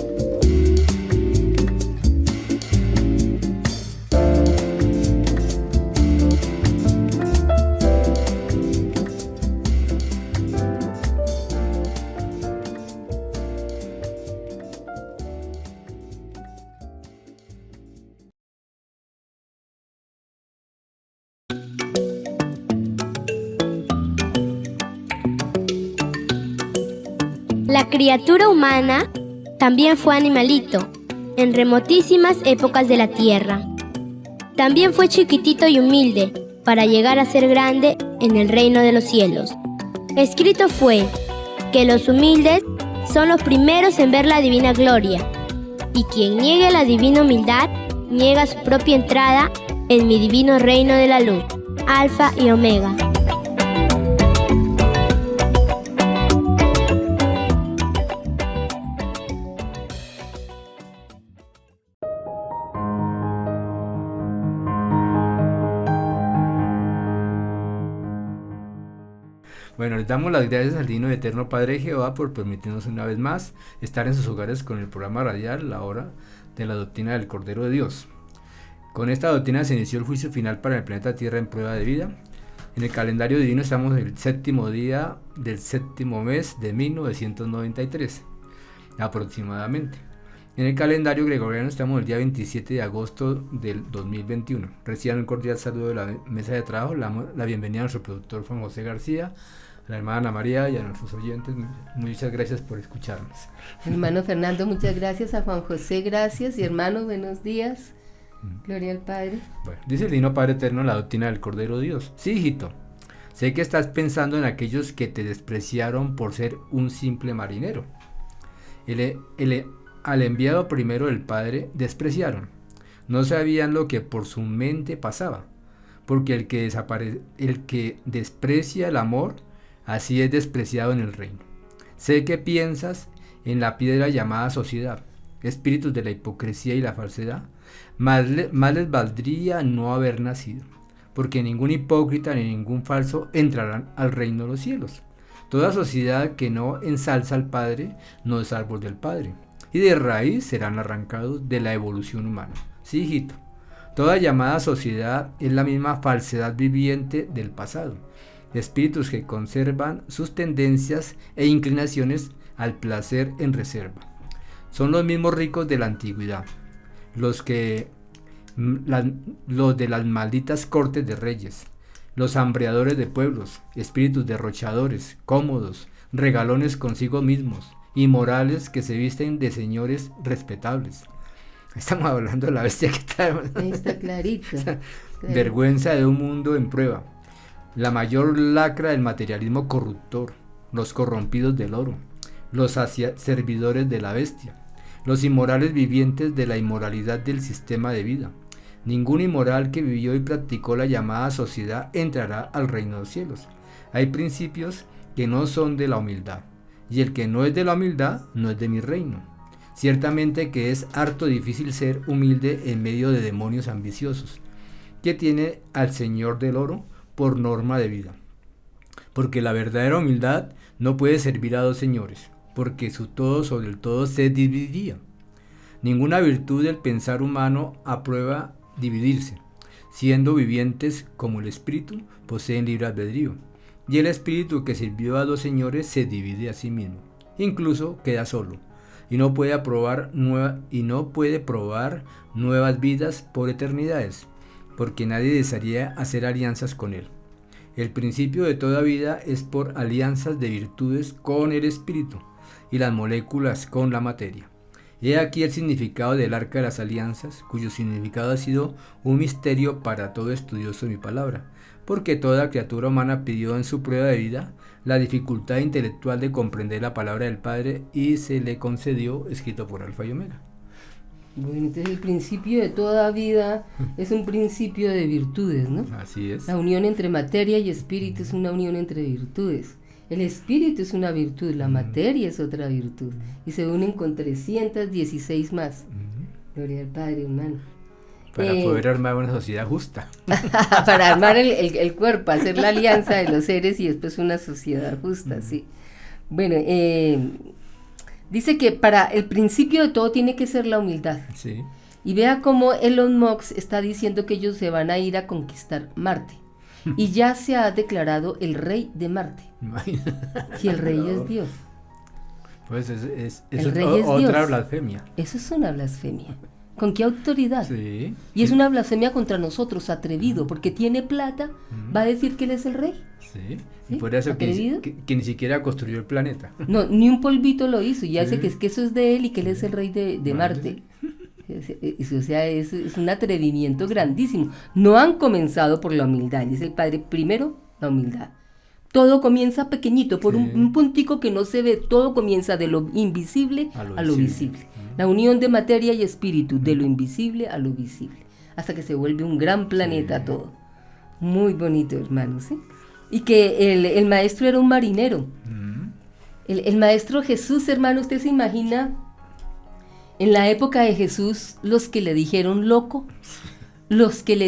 La criatura humana también fue animalito en remotísimas épocas de la tierra. También fue chiquitito y humilde para llegar a ser grande en el reino de los cielos. Escrito fue que los humildes son los primeros en ver la divina gloria, y quien niegue la divina humildad niega su propia entrada en mi divino reino de la luz. Alfa y Omega. Bueno, les damos las gracias al Divino y Eterno Padre Jehová por permitirnos una vez más estar en sus hogares con el programa radial La Hora de la Doctrina del Cordero de Dios. Con esta doctrina se inició el juicio final para el planeta Tierra en prueba de vida. En el calendario divino estamos en el séptimo día del séptimo mes de 1993, aproximadamente. En el calendario gregoriano estamos el día 27 de agosto del 2021. Reciban un cordial saludo de la mesa de trabajo, la bienvenida a nuestro productor Juan José García, a la hermana Ana María y a nuestros oyentes. Muchas gracias por escucharnos. Hermano Fernando, muchas gracias. A Juan José, gracias. Y hermano, buenos días. Gloria al Padre. Bueno, dice el Divino Padre Eterno la doctrina del Cordero de Dios. Sí, hijito, sé que estás pensando en aquellos que te despreciaron por ser un simple marinero. Al enviado primero del Padre despreciaron. No sabían lo que por su mente pasaba, porque el que desprecia el amor, así es despreciado en el reino. Sé que piensas en la piedra llamada sociedad, espíritus de la hipocresía y la falsedad. Más les valdría no haber nacido, porque ningún hipócrita ni ningún falso entrarán al reino de los cielos. Toda sociedad que no ensalza al Padre no es árbol del Padre, y de raíz serán arrancados de la evolución humana. Sí, hijito, toda llamada sociedad es la misma falsedad viviente del pasado, espíritus que conservan sus tendencias e inclinaciones al placer en reserva. Son los mismos ricos de la antigüedad, los de las malditas cortes de reyes, los hambreadores de pueblos, espíritus derrochadores, cómodos, regalones consigo mismos, inmorales que se visten de señores respetables. Estamos hablando de la bestia que está clarito. Vergüenza de un mundo en prueba, la mayor lacra del materialismo corruptor, los corrompidos del oro, los servidores de la bestia, los inmorales vivientes de la inmoralidad del sistema de vida. Ningún inmoral que vivió y practicó la llamada sociedad entrará al reino de los cielos. Hay principios que no son de la humildad, y el que no es de la humildad no es de mi reino. Ciertamente que es harto difícil ser humilde en medio de demonios ambiciosos, que tiene al Señor del oro por norma de vida. Porque la verdadera humildad no puede servir a dos señores, porque su todo sobre el todo se dividiría. Ninguna virtud del pensar humano aprueba dividirse, siendo vivientes como el espíritu poseen libre albedrío, y el espíritu que sirvió a dos señores se divide a sí mismo, incluso queda solo, y no puede probar nuevas vidas por eternidades, porque nadie desearía hacer alianzas con él. El principio de toda vida es por alianzas de virtudes con el espíritu y las moléculas con la materia. He aquí el significado del arca de las alianzas, cuyo significado ha sido un misterio para todo estudioso de mi palabra, porque toda criatura humana pidió en su prueba de vida la dificultad intelectual de comprender la palabra del Padre y se le concedió, escrito por Alfa y Omega. Bueno, entonces el principio de toda vida es un principio de virtudes, ¿no? Así es. La unión entre materia y espíritu es una unión entre virtudes. El espíritu es una virtud, la materia es otra virtud. Y se unen con 316 más. Gloria al Padre, hermano. Para poder armar una sociedad justa. Para armar el cuerpo, hacer la alianza de los seres y después una sociedad justa, sí. Bueno, dice que para el principio de todo tiene que ser la humildad. Sí. Y vea cómo Elon Musk está diciendo que ellos se van a ir a conquistar Marte. Y ya se ha declarado el rey de Marte. Si el rey es Dios. Pues es otra Dios. Blasfemia. Eso es una blasfemia. ¿Con qué autoridad? Sí. Y es una blasfemia contra nosotros, atrevido, porque tiene plata, va a decir que él es el rey. Sí. ¿Sí? Y por eso ¿Atrevido? que ni siquiera construyó el planeta. No, ni un polvito lo hizo, y ya Sí. dice que eso es de él y que él es el rey de Marte. O sea, es un atrevimiento grandísimo. No han comenzado por la humildad, dice el Padre. Primero, la humildad. Todo comienza pequeñito, por Sí. un puntico que no se ve. Todo comienza de lo invisible a lo visible. La unión de materia y espíritu, de lo invisible a lo visible, hasta que se vuelve un gran planeta todo. Muy bonito, hermano, ¿sí? Y que el maestro era un marinero. El maestro Jesús, hermano, ¿usted se imagina? En la época de Jesús, los que le dijeron loco, los que lo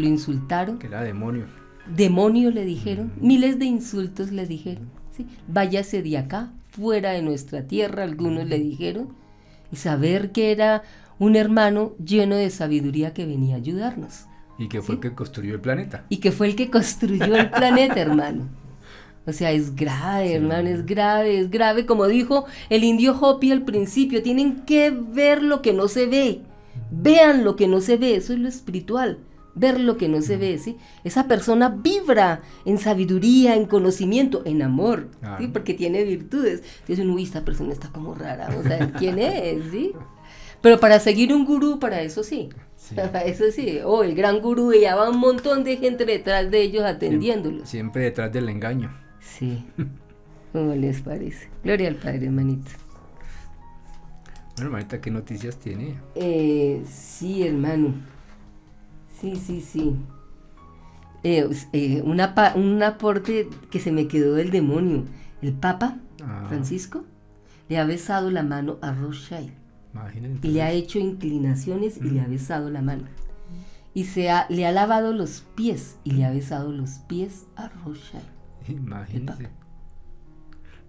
insultaron, Que era demonio. demonio le dijeron, miles de insultos le dijeron, ¿sí? Váyase de acá, fuera de nuestra tierra, algunos le dijeron, y saber que era un hermano lleno de sabiduría que venía a ayudarnos. Y que fue el que construyó el planeta. Y que fue el que construyó el planeta, hermano. O sea, es grave, hermano, es grave. Como dijo el indio Hopi al principio, tienen que ver lo que no se ve. Vean lo que no se ve, eso es lo espiritual. Ver lo que no se ve, ¿sí? Esa persona vibra en sabiduría, en conocimiento, en amor, ¿sí? Porque tiene virtudes. Entonces uno, uy, esta persona está como rara, vamos a ver quién es, ¿sí? Pero para seguir un gurú, para eso sí. Eso sí, el gran gurú, y ya va un montón de gente detrás de ellos atendiéndolos. Siempre detrás del engaño. Sí, ¿cómo les parece? Gloria al Padre, hermanito. Bueno, hermanita, ¿qué noticias tiene? Sí, hermano. Sí. Un aporte que se me quedó del demonio. El Papa Francisco le ha besado la mano a Rothschild. Imagínense. Y le ha hecho inclinaciones y le ha besado la mano. Y le ha lavado los pies y le ha besado los pies a Rothschild. Imagínense.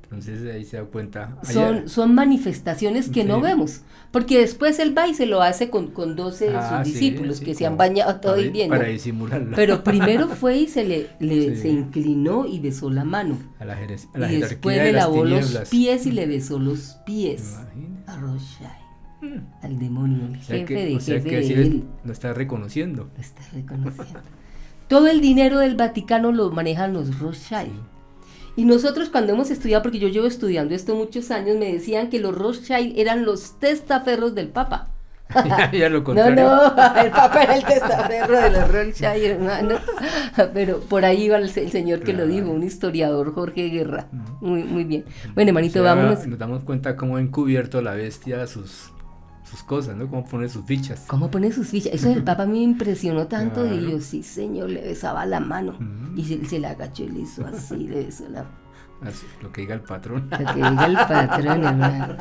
Entonces ahí se da cuenta. Son manifestaciones que no vemos, porque después él va y se lo hace con 12 de sus discípulos que se han bañado todo el bien. Para disimularlo. Pero primero fue y se inclinó y besó la mano. Y después le lavó los pies y le besó los pies. A Rothschild, al demonio, el jefe de él. Lo está reconociendo. Todo el dinero del Vaticano lo manejan los Rothschild. Sí. Y nosotros cuando hemos estudiado, porque yo llevo estudiando esto muchos años, me decían que los Rothschild eran los testaferros del Papa. Ya lo contrario. No, el Papa era el testaferro de los Rothschild, hermano. Pero por ahí iba el señor que lo dijo, un historiador, Jorge Guerra. Muy bien. Bueno, hermanito, vámonos. Nos damos cuenta cómo ha encubierto la bestia sus cosas, ¿no? Cómo pone sus fichas. Eso del Papa me impresionó tanto. Claro. Y yo, sí, señor, le besaba la mano. Y se la agachó y le hizo así, le besó la... Así, lo que diga el patrón. Lo que diga el patrón, hermano.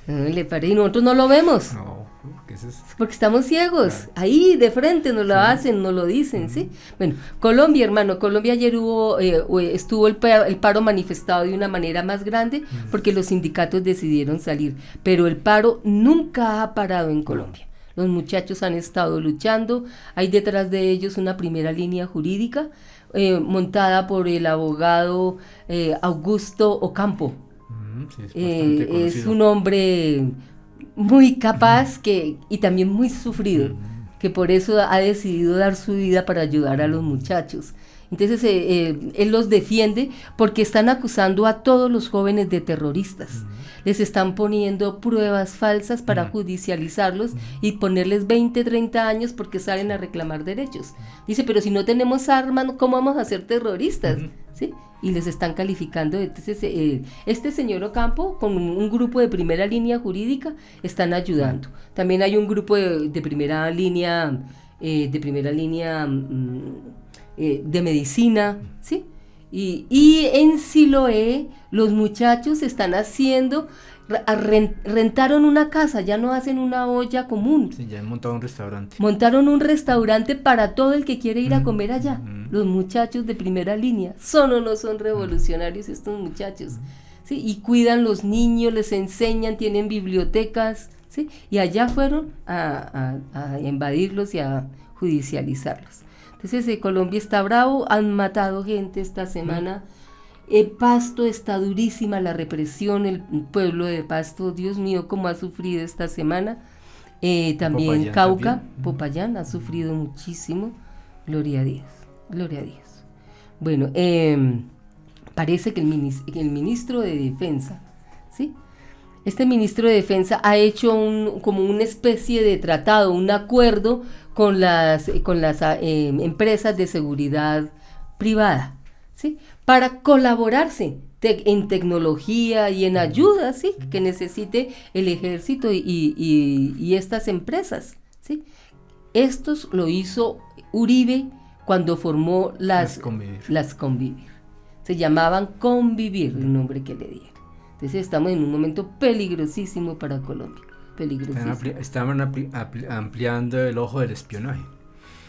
No, le paré, y nosotros no lo vemos. No, ¿qué es eso? Porque estamos ciegos. Claro. Ahí de frente nos lo hacen, nos lo dicen, ¿sí? Bueno, Colombia, hermano, ayer estuvo el paro manifestado de una manera más grande porque los sindicatos decidieron salir. Pero el paro nunca ha parado en Colombia. Los muchachos han estado luchando, hay detrás de ellos una primera línea jurídica montada por el abogado Augusto Ocampo. Sí, es un hombre muy capaz y también muy sufrido, que por eso ha decidido dar su vida para ayudar a los muchachos. Entonces él los defiende porque están acusando a todos los jóvenes de terroristas. Les están poniendo pruebas falsas para judicializarlos y ponerles 20, 30 años porque salen a reclamar derechos. Dice, pero si no tenemos armas, ¿cómo vamos a ser terroristas? ¿Sí? Y les están calificando. Entonces este señor Ocampo, con un grupo de primera línea jurídica, están ayudando. También hay un grupo de primera línea, de medicina, ¿sí? Y en Siloé los muchachos están haciendo, rentaron una casa, ya no hacen una olla común. Sí, ya han montado un restaurante. Montaron un restaurante para todo el que quiere ir a comer allá. Los muchachos de primera línea, ¿son o no son revolucionarios estos muchachos? ¿Sí? Y cuidan los niños, les enseñan, tienen bibliotecas, ¿sí? Y allá fueron a invadirlos y a judicializarlos. Entonces Colombia está bravo, han matado gente esta semana. Pasto está durísima la represión, el pueblo de Pasto, Dios mío, cómo ha sufrido esta semana. También Popayán Cauca, también. Popayán ha sufrido muchísimo. Gloria a Dios, gloria a Dios. Bueno, parece que el ministro de Defensa, ¿sí? Este ministro de Defensa ha hecho como una especie de tratado, un acuerdo con las empresas de seguridad privada, ¿sí? Para colaborarse en tecnología y en ayuda, ¿sí? Que necesite el ejército y estas empresas, ¿sí? Estos lo hizo Uribe cuando formó las Convivir. Se llamaban Convivir, el nombre que le dieron. Entonces estamos en un momento peligrosísimo para Colombia. Peligrosísimo. Estaban ampliando el ojo del espionaje.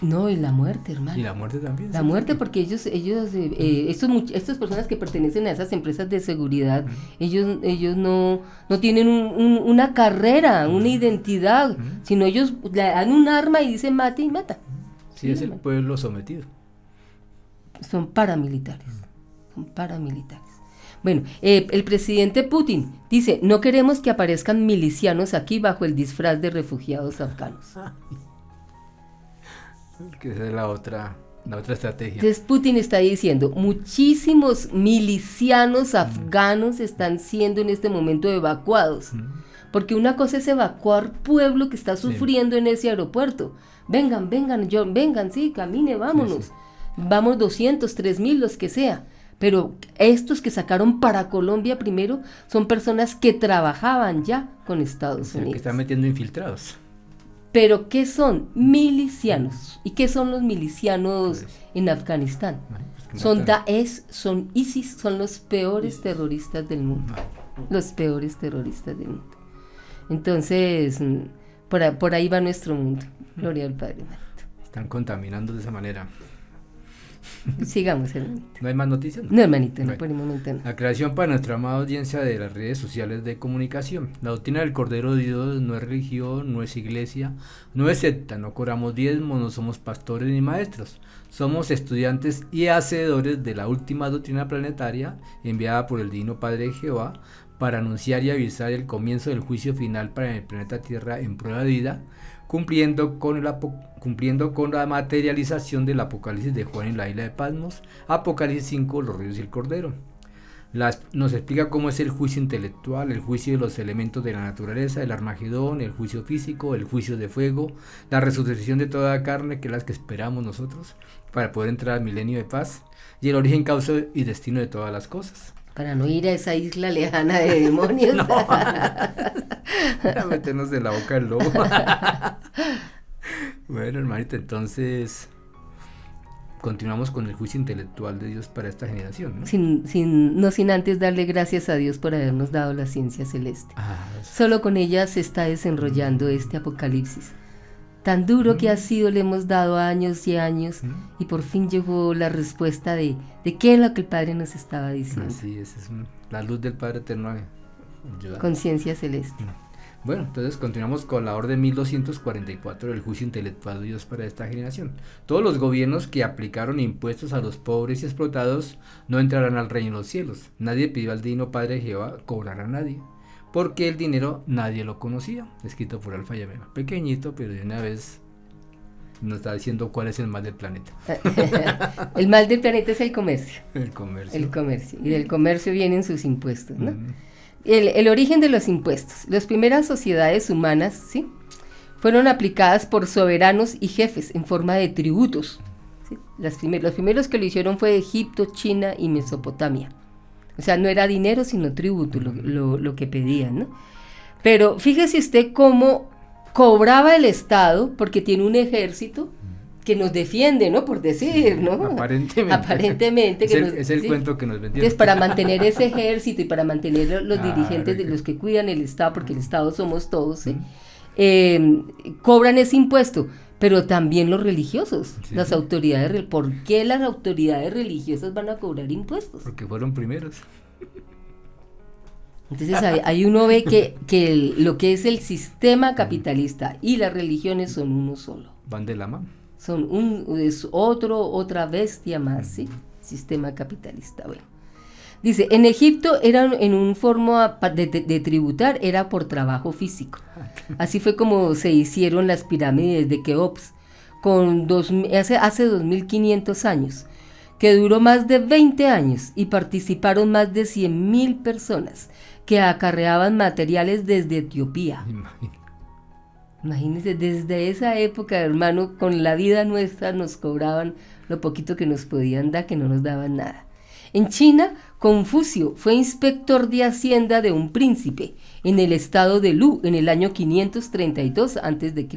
No, y la muerte, hermano. Y la muerte también. La muerte, porque estas personas que pertenecen a esas empresas de seguridad, ellos no tienen una carrera, una identidad, sino ellos le dan un arma y dicen mate y mata. Sí, es el pueblo sometido. Son paramilitares. Bueno, el presidente Putin dice, no queremos que aparezcan milicianos aquí bajo el disfraz de refugiados afganos. Que esa es la otra estrategia. Entonces Putin está diciendo, muchísimos milicianos afganos están siendo en este momento evacuados. Porque una cosa es evacuar pueblo que está sufriendo en ese aeropuerto. Vengan, sí, camine, vámonos. Sí. Vamos 200, 3,000, los que sea. Pero estos que sacaron para Colombia primero son personas que trabajaban ya con Estados Unidos. Que están metiendo infiltrados. Pero ¿qué son? Milicianos. ¿Y qué son los milicianos en Afganistán? Son Daesh, son ISIS, son los peores terroristas del mundo. Los peores terroristas del mundo. Entonces, por ahí va nuestro mundo. Gloria al Padre. Están contaminando de esa manera. Sigamos, hermanito. ¿No hay más noticias? No, hermanito, no, por el momento no. Aclaración para nuestra amada audiencia de las redes sociales de comunicación. La doctrina del Cordero de Dios no es religión, no es iglesia, no es secta, no cobramos diezmos, no somos pastores ni maestros. Somos estudiantes y hacedores de la última doctrina planetaria enviada por el Divino Padre de Jehová para anunciar y avisar el comienzo del juicio final para el planeta Tierra en prueba de vida, cumpliendo con la materialización del Apocalipsis de Juan en la isla de Patmos, Apocalipsis 5, los ríos y el Cordero. Nos explica cómo es el juicio intelectual, el juicio de los elementos de la naturaleza, el Armagedón, el juicio físico, el juicio de fuego, la resurrección de toda carne, que es la que esperamos nosotros, para poder entrar al milenio de paz, y el origen, causa y destino de todas las cosas. Para no ir a esa isla lejana de demonios. No, a meternos de la boca del lobo. Bueno, hermanita, entonces continuamos con el juicio intelectual de Dios para esta generación, ¿no? Sin antes darle gracias a Dios por habernos dado la ciencia celeste. Solo con ella se está desenrollando este apocalipsis. Tan duro que ha sido, le hemos dado años y años, y por fin llegó la respuesta de qué es lo que el Padre nos estaba diciendo. Así es la luz del Padre Eterno. Conciencia celeste. Bueno, entonces continuamos con la orden 1244 del juicio intelectual de Dios para esta generación. Todos los gobiernos que aplicaron impuestos a los pobres y explotados no entrarán al reino de los cielos. Nadie pidió al Divino Padre Jehová cobrar a nadie, porque el dinero nadie lo conocía. Escrito por Alfa y Omega. Pequeñito, pero de una vez Nos está diciendo cuál es el mal del planeta. El mal del planeta es el comercio. El comercio. El comercio. Y del comercio vienen sus impuestos, ¿no? El origen de los impuestos. Las primeras sociedades humanas, ¿sí?, fueron aplicadas por soberanos y jefes en forma de tributos, ¿sí? Los primeros que lo hicieron fue Egipto, China y Mesopotamia. O sea, no era dinero, sino tributo lo que pedían, ¿no? Pero fíjese usted cómo cobraba el Estado, porque tiene un ejército que nos defiende, ¿no? Por decir, ¿no? Aparentemente. Es el cuento que nos vendieron. Entonces, para mantener ese ejército y para mantener los dirigentes, de los que cuidan el Estado, porque el Estado somos todos, ¿sí?, cobran ese impuesto, pero también los religiosos, sí, las autoridades. ¿Por qué las autoridades religiosas van a cobrar impuestos? Porque fueron primeros. Entonces ahí uno ve que lo que es el sistema capitalista y las religiones son uno solo. Van de la mano. Es otra bestia más, ¿sí? Sistema capitalista. Bueno, dice, en Egipto era en un forma de tributar, era por trabajo físico. Así fue como se hicieron las pirámides de Keops, hace 2500 años, que duró más de 20 años y participaron más de 100.000 personas que acarreaban materiales desde Etiopía. Imagínense, desde esa época, hermano, con la vida nuestra nos cobraban lo poquito que nos podían dar, que no nos daban nada. En China, Confucio fue inspector de hacienda de un príncipe en el estado de Lu en el año 532 a.C.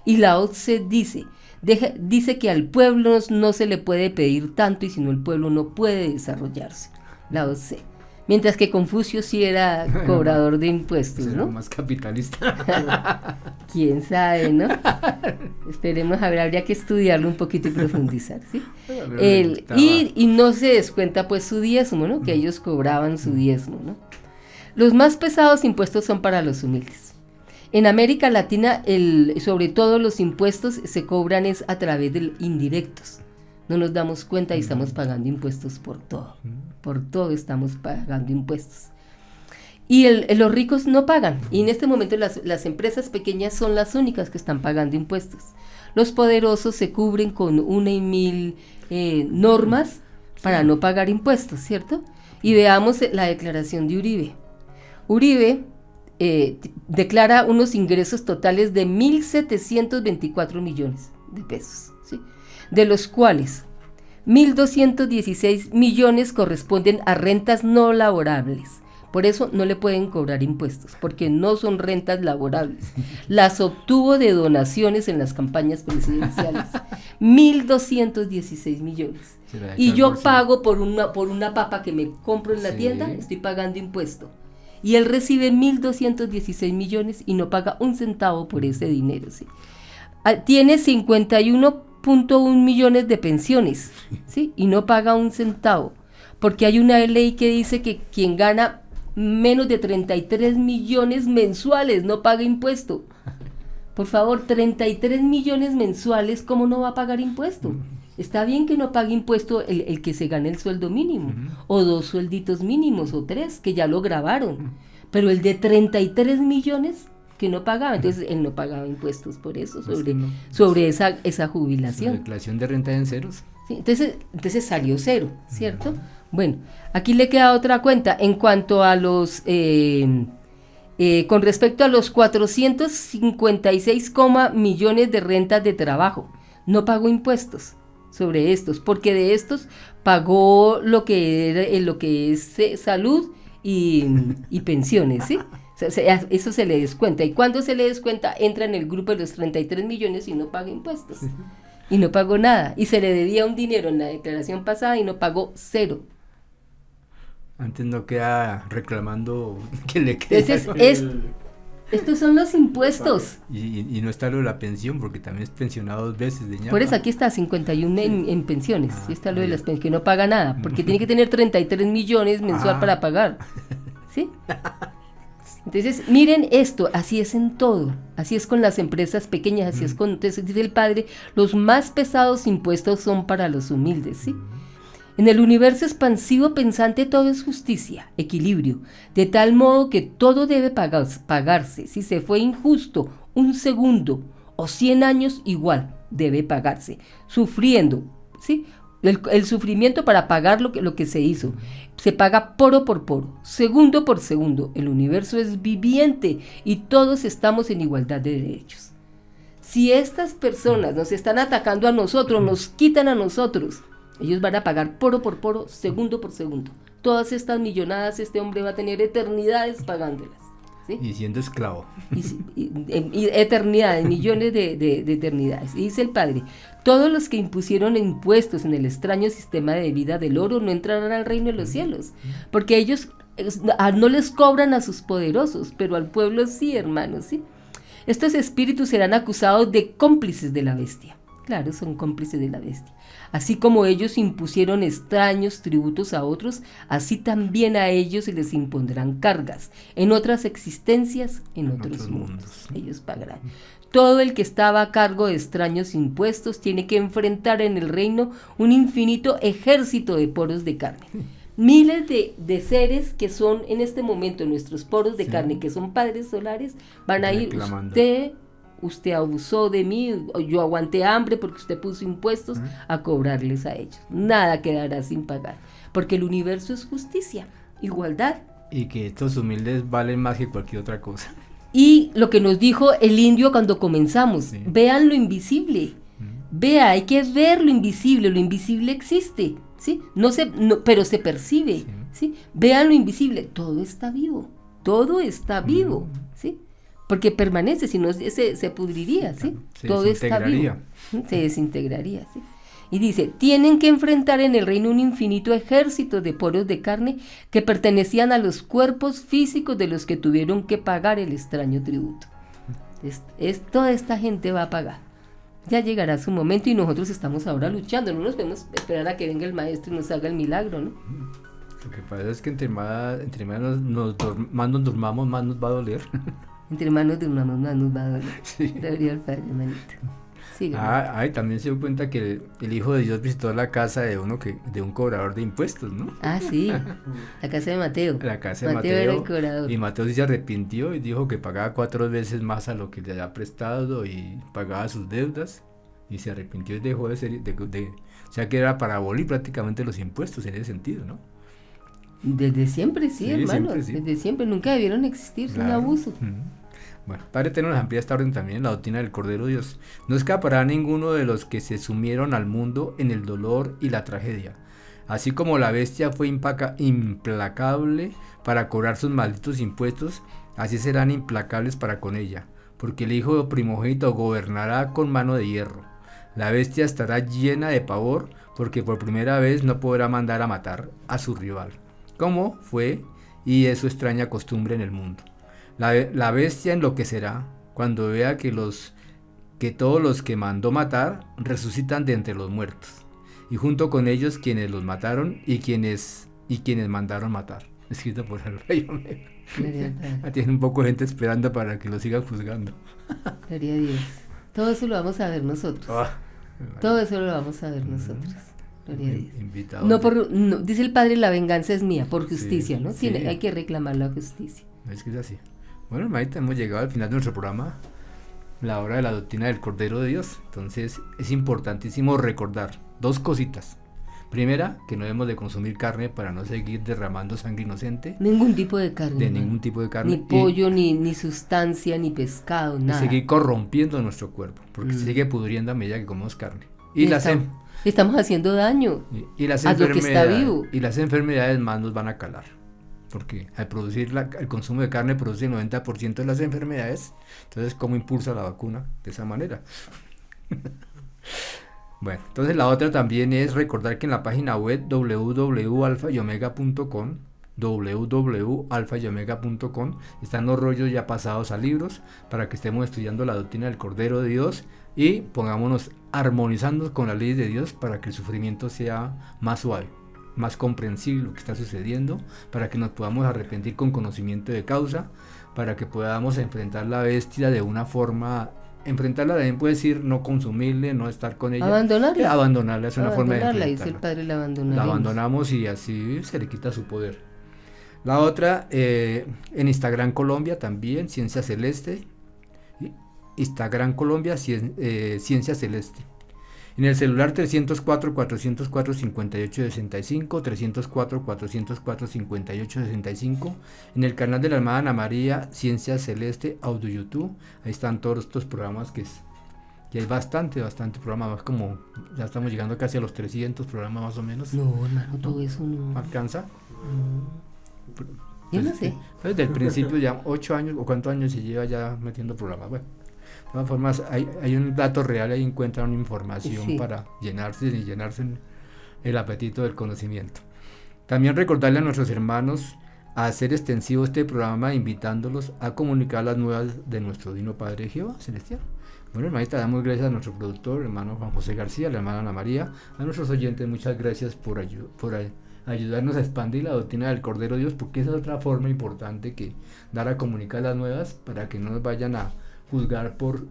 Y Lao Tse dice que al pueblo no se le puede pedir tanto y si no el pueblo no puede desarrollarse. Lao Tse. Mientras que Confucio sí era cobrador de impuestos, ¿no? Más capitalista. ¿Quién sabe, no? Esperemos, habría que estudiarlo un poquito y profundizar, ¿sí? Y no se descuenta pues su diezmo, ¿no? Que ellos cobraban su diezmo, ¿no? Los más pesados impuestos son para los humildes. En América Latina, sobre todo los impuestos se cobran es a través de indirectos. No nos damos cuenta y estamos pagando impuestos por todo. Por todo estamos pagando impuestos. Y los ricos no pagan. Y en este momento las empresas pequeñas son las únicas que están pagando impuestos. Los poderosos se cubren con 1.000 normas para no pagar impuestos, ¿cierto? Y veamos la declaración de Uribe. Uribe declara unos ingresos totales de 1.724 millones de pesos, ¿sí? De los cuales 1.216 millones corresponden a rentas no laborables. Por eso no le pueden cobrar impuestos, porque no son rentas laborables. Las obtuvo de donaciones en las campañas presidenciales. 1.216 millones. Y yo pago por una papa que me compro en la tienda, estoy pagando impuesto. Y él recibe 1.216 millones y no paga un centavo por ese dinero, ¿sí? Tiene 51.1 millones de pensiones, ¿sí? Y no paga un centavo, porque hay una ley que dice que quien gana menos de 33 millones mensuales no paga impuesto. Por favor, 33 millones mensuales, ¿cómo no va a pagar impuesto? Está bien que no pague impuesto el que se gane el sueldo mínimo, o 2 suelditos mínimos, o 3, que ya lo grabaron, pero el de 33 millones que no pagaba, entonces él no pagaba impuestos por eso, sobre esa jubilación. La declaración de renta en ceros. Sí, entonces salió cero, ¿cierto? Bueno, aquí le queda otra cuenta en cuanto a los, con respecto a los 456 millones de rentas de trabajo, no pagó impuestos sobre estos, porque de estos pagó lo que es salud y pensiones, ¿sí? O sea, eso se le descuenta, y cuando se le descuenta entra en el grupo de los 33 millones y no paga impuestos, y no pagó nada, y se le debía un dinero en la declaración pasada y no pagó 0. Antes no queda reclamando que le queda. Entonces, estos son los impuestos. Y no está lo de la pensión, porque también es pensionado 2 veces de ñapa. Por eso aquí está 51 en pensiones, y está lo de las pensiones, que no paga nada, porque tiene que tener 33 millones mensual para pagar, ¿sí? Entonces, miren esto, así es en todo, así es con las empresas pequeñas, así es con, entonces dice el padre, los más pesados impuestos son para los humildes, ¿sí? En el universo expansivo pensante todo es justicia, equilibrio, de tal modo que todo debe pagarse. Si se fue injusto un segundo o 100 años, igual, debe pagarse, sufriendo, ¿sí? El sufrimiento para pagar lo que se hizo. Se paga poro por poro, segundo por segundo. El universo es viviente y todos estamos en igualdad de derechos. Si estas personas nos están atacando a nosotros, nos quitan a nosotros, ellos van a pagar poro por poro, segundo por segundo. Todas estas millonadas, este hombre va a tener eternidades pagándolas. ¿Sí? Y siendo esclavo. Y eternidades, millones de eternidades. Y dice el Padre, todos los que impusieron impuestos en el extraño sistema de vida del oro no entrarán al reino de los cielos, porque ellos no les cobran a sus poderosos, pero al pueblo sí, hermanos, ¿sí? Estos espíritus serán acusados de cómplices de la bestia. Claro, son cómplices de la bestia. Así como ellos impusieron extraños tributos a otros, así también a ellos se les impondrán cargas. En otras existencias, en otros mundos. Ellos pagarán. Todo el que estaba a cargo de extraños impuestos tiene que enfrentar en el reino un infinito ejército de poros de carne. Miles de seres que son en este momento nuestros poros de carne, que son padres solares, van a ir, usted abusó de mí, yo aguanté hambre porque usted puso impuestos, a cobrarles a ellos. Nada quedará sin pagar, porque el universo es justicia, igualdad. Y que estos humildes valen más que cualquier otra cosa. Y lo que nos dijo el indio cuando comenzamos, vean lo invisible, vea, hay que ver lo invisible existe, ¿sí? Pero se percibe, ¿sí? Vean lo invisible, todo está vivo, ¿sí? Porque permanece, si no se pudriría, ¿sí? Todo está vivo, se desintegraría, ¿sí? Y dice, tienen que enfrentar en el reino un infinito ejército de poros de carne que pertenecían a los cuerpos físicos de los que tuvieron que pagar el extraño tributo. Toda esta gente va a pagar. Ya llegará su momento y nosotros estamos ahora luchando, no nos podemos esperar a que venga el maestro y nos haga el milagro, ¿no? Lo que pasa es que entre más más nos durmamos, más nos va a doler. Entre manos de una mamá nos va a doler. Sí. Debería el padre, manito. También se dio cuenta que el Hijo de Dios visitó la casa de un cobrador de impuestos, ¿no? Ah, sí, la casa de Mateo. La casa de Mateo era el cobrador. Y Mateo sí se arrepintió y dijo que pagaba 4 veces más a lo que le había prestado y pagaba sus deudas. Y se arrepintió y dejó de ser, o sea que era para abolir prácticamente los impuestos en ese sentido, ¿no? Desde siempre, sí, hermano, desde siempre, nunca debieron existir, es un abuso. Bueno, Padre Eterno nos amplía esta orden también en la doctrina del Cordero de Dios. No escapará ninguno de los que se sumieron al mundo en el dolor y la tragedia. Así como la bestia fue implacable para cobrar sus malditos impuestos, así serán implacables para con ella, porque el Hijo primogénito gobernará con mano de hierro. La bestia estará llena de pavor, porque por primera vez no podrá mandar a matar a su rival, como fue y es su extraña costumbre en el mundo. La bestia enloquecerá cuando vea que todos los que mandó matar resucitan de entre los muertos, y junto con ellos quienes los mataron y quienes mandaron matar. Escrito por el Rey Omega. Tiene un poco de gente esperando para que lo sigan juzgando. Gloria a Dios. Todo eso lo vamos a ver nosotros. Todo eso lo vamos a ver nosotros. Gloria a Dios. No, dice el Padre, la venganza es mía, por justicia, ¿no? Hay que reclamar la justicia. Es que es así. Bueno, hermanita, hemos llegado al final de nuestro programa, la hora de la doctrina del Cordero de Dios. Entonces es importantísimo recordar 2 cositas. Primera, que no debemos de consumir carne para no seguir derramando sangre inocente. Ningún tipo de carne. Ningún tipo de carne. Ni pollo, ni sustancia, ni pescado, nada. Seguir corrompiendo nuestro cuerpo, porque se sigue pudriendo a medida que comemos carne. Estamos haciendo daño a lo que está vivo. Y las enfermedades más nos van a calar, porque al producir el consumo de carne produce el 90% de las enfermedades. Entonces, ¿cómo impulsa la vacuna de esa manera? Bueno, entonces la otra también es recordar que en la página web www.alfayomega.com están los rollos ya pasados a libros para que estemos estudiando la doctrina del Cordero de Dios y pongámonos armonizando con las leyes de Dios para que el sufrimiento sea más suave, más comprensible lo que está sucediendo, para que nos podamos arrepentir con conocimiento de causa, para que podamos enfrentar la bestia de una forma. Enfrentarla también puede decir no consumirle, no estar con ella. Abandonarla es una forma de enfrentarla. Dice el Padre, la abandonamos y así se le quita su poder. La otra, en Instagram Colombia también, Ciencia Celeste. Instagram Colombia, Ciencia Celeste. En el celular 304-404-5865, 304-404-5865. En el canal de la hermana Ana María, Ciencia Celeste, Audio YouTube. Ahí están todos estos programas que hay bastante programas, más como ya estamos llegando casi a los 300 programas más o menos. No, hermano, todo eso no. ¿Alcanza? Yo no sé. Desde el principio ya 8 años, o cuántos años se lleva ya metiendo programas. Bueno, de todas formas hay un dato real, ahí encuentran una información Sí. para llenarse el apetito del conocimiento. También recordarle a nuestros hermanos a hacer extensivo este programa, invitándolos a comunicar las nuevas de nuestro Divino Padre Jehová Celestial. Bueno, hermanita, damos gracias a nuestro productor, hermano Juan José García, a la hermana Ana María, a nuestros oyentes, muchas gracias por ayudarnos a expandir la doctrina del Cordero de Dios, porque esa es otra forma importante que dar a comunicar las nuevas para que no nos vayan a juzgar por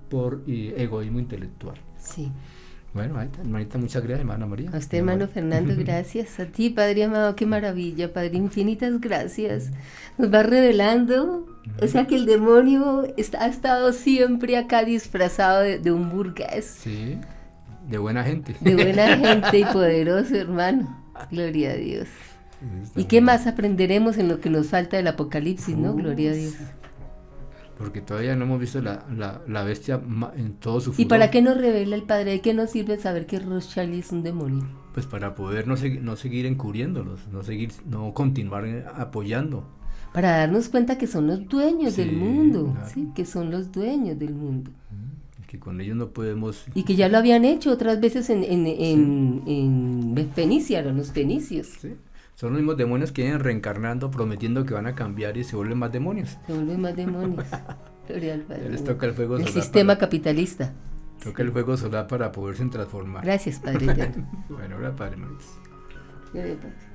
egoísmo intelectual. Sí. Bueno, hermanita, muchas gracias, hermana María. A usted, hermano Fernando, gracias. A ti, Padre amado, qué maravilla, Padre, infinitas gracias. Nos va revelando, o sea que el demonio ha estado siempre acá disfrazado de un burgués. Sí, de buena gente. De buena gente y poderoso, hermano. Gloria a Dios. ¿Y qué más aprenderemos en lo que nos falta del Apocalipsis, no? Gloria a Dios. Porque todavía no hemos visto la bestia en todo su furor. ¿Y para qué nos revela el Padre? ¿De qué nos sirve saber que Rothschild es un demonio? Pues para poder no seguir encubriéndolos, no continuar apoyando. Para darnos cuenta que son los dueños del Sí, mundo, claro. ¿sí? Que son los dueños del mundo. Que con ellos no podemos... Y que ya lo habían hecho otras veces en Fenicia, eran los fenicios. ¿sí? Son los mismos demonios que vienen reencarnando, prometiendo que van a cambiar y se vuelven más demonios. Se vuelven más demonios. Gloria al Padre. Ya les toca el fuego El solar. sistema capitalista. Toca el fuego solar para poderse transformar. Gracias, Padre eterno. Bueno, ahora Padre, hermanitos. Gloria al Padre.